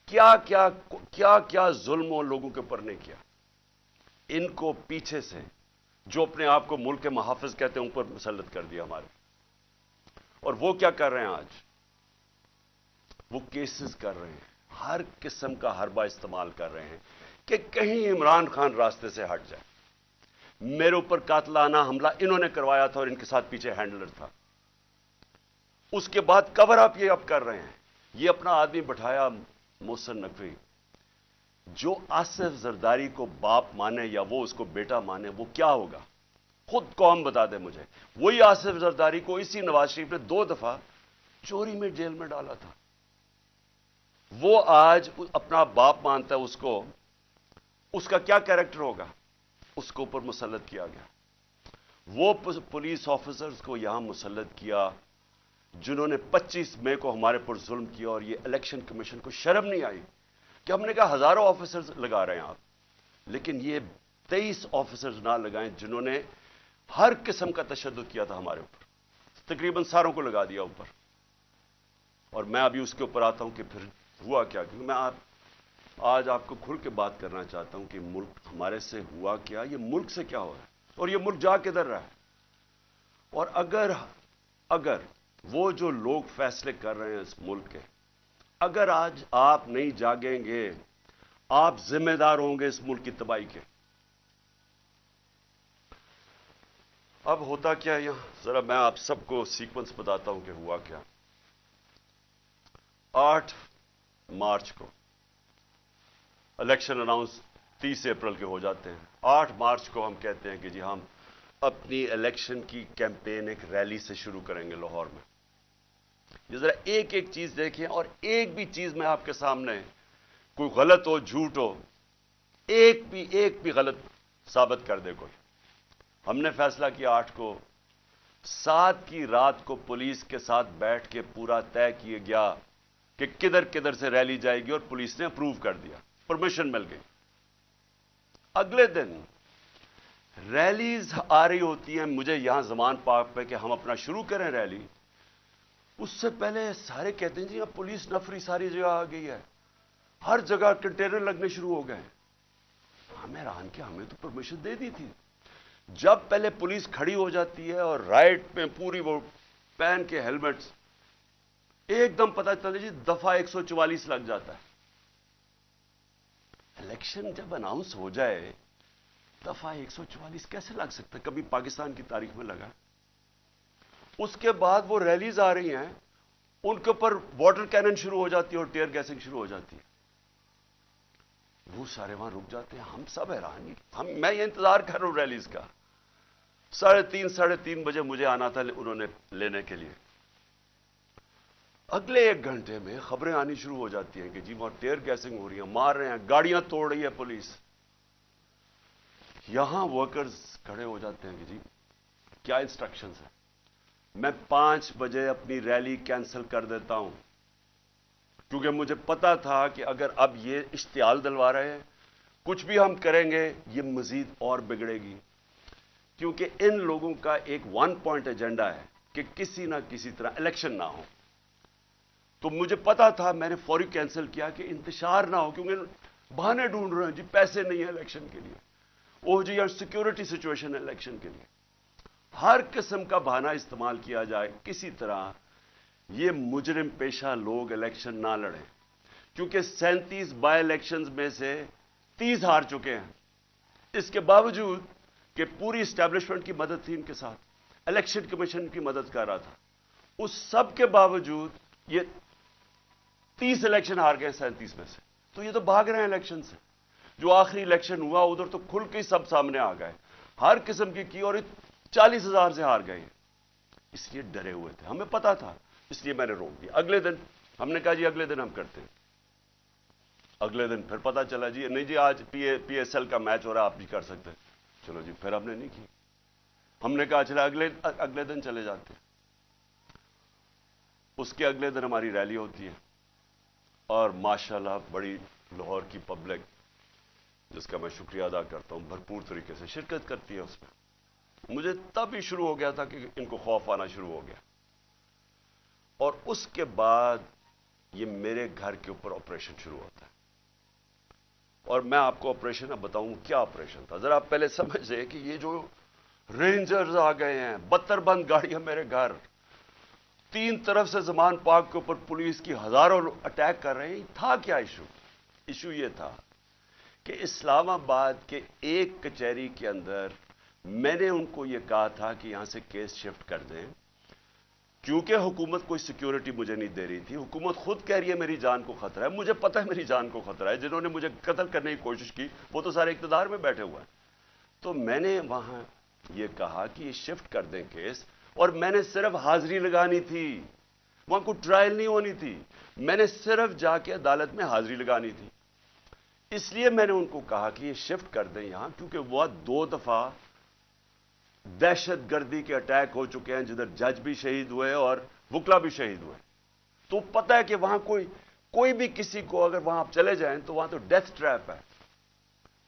کیا ظلم اور لوگوں کے اوپر نہیں کیا۔ ان کو پیچھے سے جو اپنے آپ کو ملک کے محافظ کہتے ہیں اوپر مسلط کر دیا ہمارے۔ اور وہ کیا کر رہے ہیں آج؟ وہ کیسز کر رہے ہیں، ہر قسم کا حربہ استعمال کر رہے ہیں کہ کہیں عمران خان راستے سے ہٹ جائے۔ میرے اوپر قاتلانہ حملہ انہوں نے کروایا تھا اور ان کے ساتھ پیچھے ہینڈلر تھا۔ اس کے بعد کور اپ یہ اب کر رہے ہیں۔ یہ اپنا آدمی بٹھایا محسن نقوی، جو آصف زرداری کو باپ مانے یا وہ اس کو بیٹا مانے، وہ کیا ہوگا؟ خود قوم بتا دے مجھے۔ وہی آصف زرداری کو اسی نواز شریف نے 2 دفعہ چوری میں جیل میں ڈالا تھا۔ وہ آج اپنا باپ مانتا ہے اس کو، اس کا کیا کیریکٹر ہوگا؟ اس کو اوپر مسلط کیا گیا۔ وہ پولیس آفیسرز کو یہاں مسلط کیا جنہوں نے 25 مئی کو ہمارے پر ظلم کیا، اور یہ الیکشن کمیشن کو شرم نہیں آئی کہ ہم نے کہا ہزاروں آفیسرز لگا رہے ہیں آپ، لیکن یہ 23 آفیسرز نہ لگائیں جنہوں نے ہر قسم کا تشدد کیا تھا ہمارے اوپر، تقریباً ساروں کو لگا دیا اوپر۔ اور میں ابھی اس کے اوپر آتا ہوں کہ پھر ہوا کیا، کیونکہ میں آج آپ کو کھل کے بات کرنا چاہتا ہوں کہ ملک ہمارے سے ہوا کیا، یہ ملک سے کیا ہو رہا ہے، اور یہ ملک جا کدھر رہا ہے۔ اور اگر وہ جو لوگ فیصلے کر رہے ہیں اس ملک کے، اگر آج آپ نہیں جاگیں گے، آپ ذمہ دار ہوں گے اس ملک کی تباہی کے۔ اب ہوتا کیا ہے یہاں، ذرا میں آپ سب کو سیکوینس بتاتا ہوں کہ ہوا کیا۔ 8 مارچ کو الیکشن اناؤنس 30 اپریل کے ہو جاتے ہیں۔ 8 مارچ کو ہم کہتے ہیں کہ جی ہم اپنی الیکشن کی کیمپین ایک ریلی سے شروع کریں گے لاہور میں۔ یہ ذرا ایک ایک چیز دیکھیں، اور ایک بھی چیز میں آپ کے سامنے کوئی غلط ہو، جھوٹ ہو، ایک بھی غلط ثابت کر دے کوئی۔ ہم نے فیصلہ کیا 8 کو، 7 کی رات کو پولیس کے ساتھ بیٹھ کے پورا طے کیا گیا کہ کدھر کدھر سے ریلی جائے گی اور پولیس نے اپروو کر دیا, پرمیشن مل گئی. اگلے دن ریلیز آ رہی ہوتی ہیں مجھے یہاں زمان پارک پہ کہ ہم اپنا شروع کریں ریلی. اس سے پہلے سارے کہتے ہیں جی اب پولیس نفری ساری جگہ آ گئی ہے, ہر جگہ کنٹینر لگنے شروع ہو گئے. ہمیں حیران کہ ہمیں تو پرمیشن دے دی تھی. جب پہلے پولیس کھڑی ہو جاتی ہے اور رائٹ پہ پوری وہ پہن کے ہیلمٹس, ایک دم پتہ چلتا جی دفعہ 144 لگ جاتا ہے. الیکشن جب اناؤنس ہو جائے دفعہ 144 کیسے لگ سکتا ہے؟ کبھی پاکستان کی تاریخ میں لگا. اس کے بعد وہ ریلیز آ رہی ہیں, ان کے اوپر واٹر کینن شروع ہو جاتی ہے اور ٹیئر گیسنگ شروع ہو جاتی ہے. وہ سارے وہاں رک جاتے ہیں. ہم سب حیران, میں یہ انتظار کر رہا ہوں ریلیز کا. 3:30 بجے مجھے آنا تھا انہوں نے لینے کے لیے. اگلے 1 گھنٹے میں خبریں آنی شروع ہو جاتی ہیں کہ جی وہاں ٹیئر گیسنگ ہو رہی ہے, مار رہے ہیں, گاڑیاں توڑ رہی ہے پولیس. یہاں ورکرز کھڑے ہو جاتے ہیں کہ جی کیا انسٹرکشنز ہیں. میں 5 بجے اپنی ریلی کینسل کر دیتا ہوں, کیونکہ مجھے پتا تھا کہ اگر اب یہ اشتعال دلوا رہے ہیں, کچھ بھی ہم کریں گے یہ مزید اور بگڑے گی. کیونکہ ان لوگوں کا ایک 1 پوائنٹ ایجنڈا ہے کہ کسی نہ کسی طرح الیکشن نہ ہو. تو مجھے پتا تھا, میں نے فوری کینسل کیا کہ انتشار نہ ہو, کیونکہ بہانے ڈھونڈ رہے ہیں جی پیسے نہیں ہیں الیکشن کے لیے, وہ جی سیکورٹی سچویشن ہے الیکشن کے لیے. ہر قسم کا بہانہ استعمال کیا جائے کسی طرح یہ مجرم پیشہ لوگ الیکشن نہ لڑیں. کیونکہ 37 بائی الیکشنز میں سے 30 ہار چکے ہیں. اس کے باوجود کہ پوری اسٹیبلشمنٹ کی مدد تھی ان کے ساتھ, الیکشن کمیشن کی مدد کر رہا تھا, اس سب کے باوجود یہ 30 الیکشن ہار گئے 37 میں سے. تو یہ تو بھاگ رہے ہیں الیکشن سے. جو آخری الیکشن ہوا ادھر تو کھل کے سب سامنے آ گئے, ہر قسم کی اور 40,000 سے ہار گئے. اس لیے ڈرے ہوئے تھے, ہمیں پتا تھا, اس لیے میں نے روک دیا. اگلے دن ہم نے کہا جی اگلے دن ہم کرتے ہیں. اگلے دن پھر پتا چلا جی نہیں جی آج پی ایس ایل کا میچ ہو رہا, آپ بھی کر سکتے. چلو جی پھر ہم نے نہیں کی. ہم نے کہا چلا اگلے دن چلے جاتے. اس کے اگلے دن ہماری ریلی ہوتی ہے اور ماشاءاللہ بڑی لاہور کی پبلک, جس کا میں شکریہ ادا کرتا ہوں, بھرپور طریقے سے شرکت کرتی ہے اس میں. مجھے تب ہی شروع ہو گیا تھا کہ ان کو خوف آنا شروع ہو گیا. اور اس کے بعد یہ میرے گھر کے اوپر آپریشن شروع ہوتا ہے. اور میں آپ کو آپریشن اب بتاؤں کیا آپریشن تھا. ذرا آپ پہلے سمجھ لیں کہ یہ جو رینجرز آ گئے ہیں, 72 بند گاڑیاں میرے گھر, 3 طرف سے زمان پارک کے اوپر پولیس کی ہزاروں اٹیک کر رہے ہیں. تھا کیا ایشو یہ تھا کہ اسلام آباد کے ایک کچہری کے اندر میں نے ان کو یہ کہا تھا کہ یہاں سے کیس شفٹ کر دیں, کیونکہ حکومت کوئی سیکیورٹی مجھے نہیں دے رہی تھی. حکومت خود کہہ رہی ہے میری جان کو خطرہ ہے. مجھے پتا ہے میری جان کو خطرہ ہے. جنہوں نے مجھے قتل کرنے کی کوشش کی وہ تو سارے اقتدار میں بیٹھے ہوئے ہیں. تو میں نے وہاں یہ کہا کہ یہ شفٹ کر دیں کیس, اور میں نے صرف حاضری لگانی تھی, وہاں کوئی ٹرائل نہیں ہونی تھی. میں نے صرف جا کے عدالت میں حاضری لگانی تھی. اس لیے میں نے ان کو کہا کہ یہ شفٹ کر دیں یہاں, کیونکہ وہ 2 دفعہ دہشت گردی کے اٹیک ہو چکے ہیں جدھر جج بھی شہید ہوئے اور وکلا بھی شہید ہوئے. تو پتہ ہے کہ وہاں کوئی بھی کسی کو اگر وہاں آپ چلے جائیں تو وہاں تو ڈیتھ ٹریپ ہے.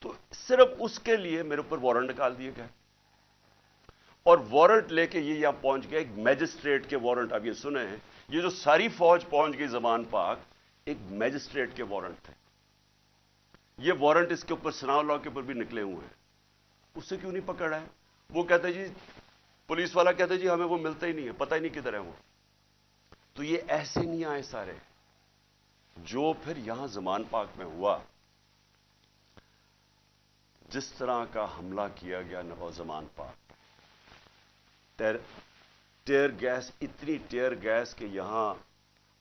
تو صرف اس کے لیے میرے اوپر وارنٹ نکال دیے گئے, اور وارنٹ لے کے یہ یہاں پہنچ گئے, ایک میجسٹریٹ کے وارنٹ. اب یہ سنیں, یہ جو ساری فوج پہنچ گئی زمان پاک, ایک میجسٹریٹ کے وارنٹ تھے. یہ وارنٹ اس کے اوپر سناؤ لا کے اوپر بھی نکلے ہوئے ہیں. اس سے کیوں نہیں پکڑا ہے؟ وہ کہتے جی, پولیس والا کہتے جی ہمیں وہ ملتا ہی نہیں ہے, پتہ ہی نہیں کدھر ہے وہ. تو یہ ایسے نہیں آئے سارے. جو پھر یہاں زمان پاک میں ہوا, جس طرح کا حملہ کیا گیا نو زمان پاک, ٹیئر گیس, اتنی ٹیئر گیس کہ یہاں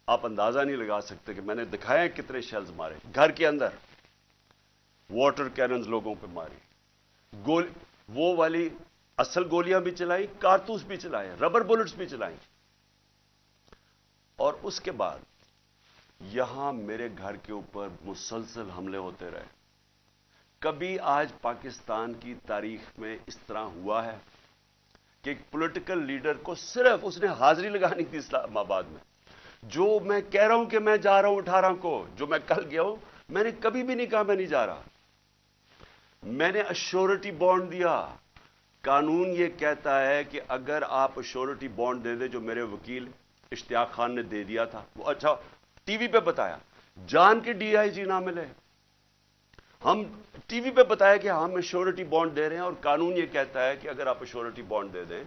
آپ اندازہ نہیں لگا سکتے کہ میں نے دکھایا کتنے شیلز مارے گھر کے اندر. واٹر کیننز لوگوں پہ ماری, وہ والی اصل گولیاں بھی چلائیں, کارتوس بھی چلائے, ربر بلٹس بھی چلائیں. اور اس کے بعد یہاں میرے گھر کے اوپر مسلسل حملے ہوتے رہے. کبھی آج پاکستان کی تاریخ میں اس طرح ہوا ہے کہ ایک پولیٹیکل لیڈر کو صرف اس نے حاضری لگانی تھی اسلام آباد میں, جو میں کہہ رہا ہوں کہ میں جا رہا ہوں 18 کو، جو میں کل گیا ہوں، میں نے کبھی بھی نہیں کہا میں نہیں جا رہا. میں نے ایشورٹی بانڈ دیا. قانون یہ کہتا ہے کہ اگر آپ ایشورٹی بانڈ دے دیں، جو میرے وکیل اشتیاق خان نے دے دیا تھا، وہ اچھا ٹی وی پہ بتایا، جان کے ڈی آئی جی نہ ملے، ہم ٹی وی پہ بتایا کہ ہم ایشورٹی بانڈ دے رہے ہیں، اور قانون یہ کہتا ہے کہ اگر آپ ایشورٹی بانڈ دے دیں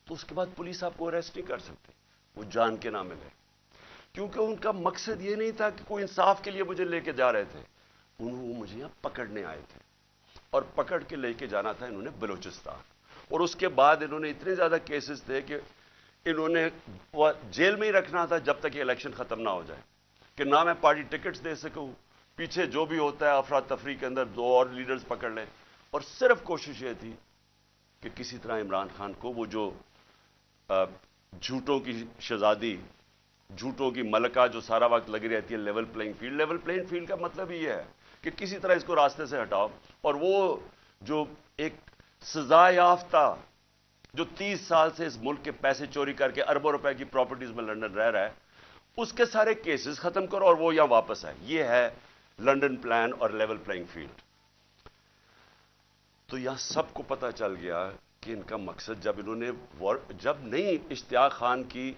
تو اس کے بعد پولیس آپ کو اریسٹ نہیں کر سکتی، وہ جان کے نہ ملے. کیونکہ ان کا مقصد یہ نہیں تھا کہ کوئی انصاف کے لیے مجھے لے کے جا رہے تھے، وہ مجھے یہاں پکڑنے آئے تھے، اور پکڑ کے لے کے جانا تھا انہوں نے بلوچستان. اور اس کے بعد انہوں نے اتنے زیادہ کیسز تھے کہ انہوں نے جیل میں ہی رکھنا تھا جب تک یہ الیکشن ختم نہ ہو جائے، کہ نہ میں پارٹی ٹکٹس دے سکوں، پیچھے جو بھی ہوتا ہے افراتفری کے اندر 2 اور لیڈرز پکڑ لیں. اور صرف کوشش یہ تھی کہ کسی طرح عمران خان کو، وہ جو جھوٹوں کی شہزادی، جھوٹوں کی ملکہ جو سارا وقت لگی رہتی ہے level playing field. Level playing field کا مطلب یہ ہے کہ کسی طرح اس کو راستے سے ہٹاؤ. اور وہ جو ایک سزا یافتہ جو 30 سال سے اس ملک کے پیسے چوری کر کے اربوں روپے کی پراپرٹیز میں لندن رہ رہا ہے، اس کے سارے کیسز ختم کرو اور وہ یہاں واپس آئے. یہ ہے لنڈن پلان اور لیول پلینگ فیلڈ. تو یہاں سب کو پتا چل گیا کہ ان کا مقصد، جب انہوں نے جب نہیں اشتیاق خان کی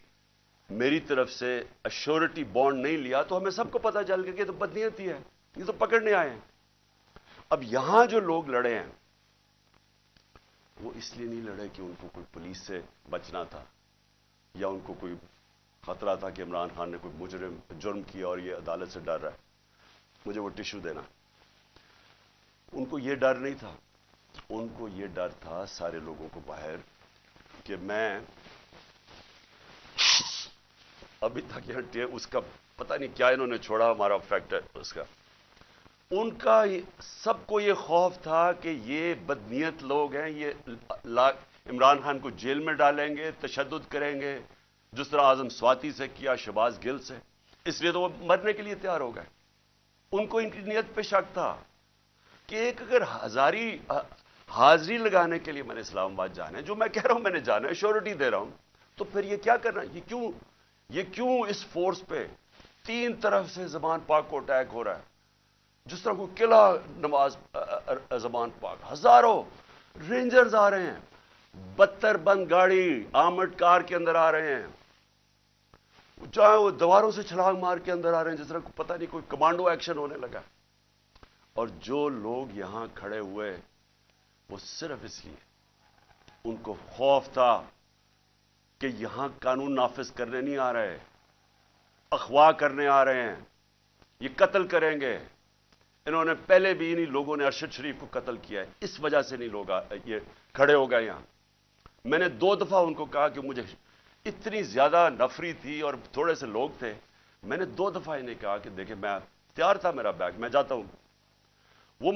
میری طرف سے ایشورٹی بانڈ نہیں لیا، تو ہمیں سب کو پتا چل گیا کہ یہ تو بدنیتی ہے، یہ تو پکڑنے آئے ہیں. اب یہاں جو لوگ لڑے ہیں وہ اس لیے نہیں لڑے کہ ان کو کوئی پولیس سے بچنا تھا، یا ان کو کوئی خطرہ تھا کہ عمران خان نے کوئی جرم کیا اور یہ عدالت سے ڈر رہا ہے مجھے وہ ٹشو دینا. ان کو یہ ڈر نہیں تھا. ان کو یہ ڈر تھا سارے لوگوں کو باہر کہ میں ابھی تک یہ اس کا پتہ نہیں کیا انہوں نے چھوڑا ہمارا فیکٹر اس کا. ان کا سب کو یہ خوف تھا کہ یہ بدنیت لوگ ہیں، یہ عمران خان کو جیل میں ڈالیں گے، تشدد کریں گے، جس طرح اعظم سواتی سے کیا، شہباز گل سے. اس لیے تو وہ مرنے کے لیے تیار ہو گئے. ان کو ان کی نیت پہ شک تھا کہ ایک اگر حاضری لگانے کے لیے میں نے اسلام آباد جانا ہے، جو میں کہہ رہا ہوں میں نے جانا ہے، شیورٹی دے رہا ہوں، تو پھر یہ کیا کرنا، یہ کیوں اس فورس پہ 3 طرف سے زبان پاک کو اٹیک ہو رہا ہے، جس طرح کوئی قلعہ نماز زبان پاک. ہزاروں رینجرز آ رہے ہیں، 72 بند گاڑی آرمڈ کار کے اندر آ رہے ہیں، چاہے وہ دیواروں سے چھلانگ مار کے اندر آ رہے ہیں، جس طرح پتہ نہیں کوئی کمانڈو ایکشن ہونے لگا. اور جو لوگ یہاں کھڑے ہوئے وہ صرف اس لیے، ان کو خوف تھا کہ یہاں قانون نافذ کرنے نہیں آ رہے، اغوا کرنے آ رہے ہیں، یہ قتل کریں گے. انہوں نے پہلے بھی انہی لوگوں نے ارشد شریف کو قتل کیا ہے، اس وجہ سے نہیں لوگ یہ کھڑے ہو گئے یہاں. میں نے 2 دفعہ ان کو کہا کہ مجھے اتنی زیادہ نفری تھی اور تھوڑے سے لوگ تھے، میں نے 2 دفعہ انہیں کہا کہ دیکھیں میں تیار تھا، میرا بیگ، میں جاتا ہوں. وہ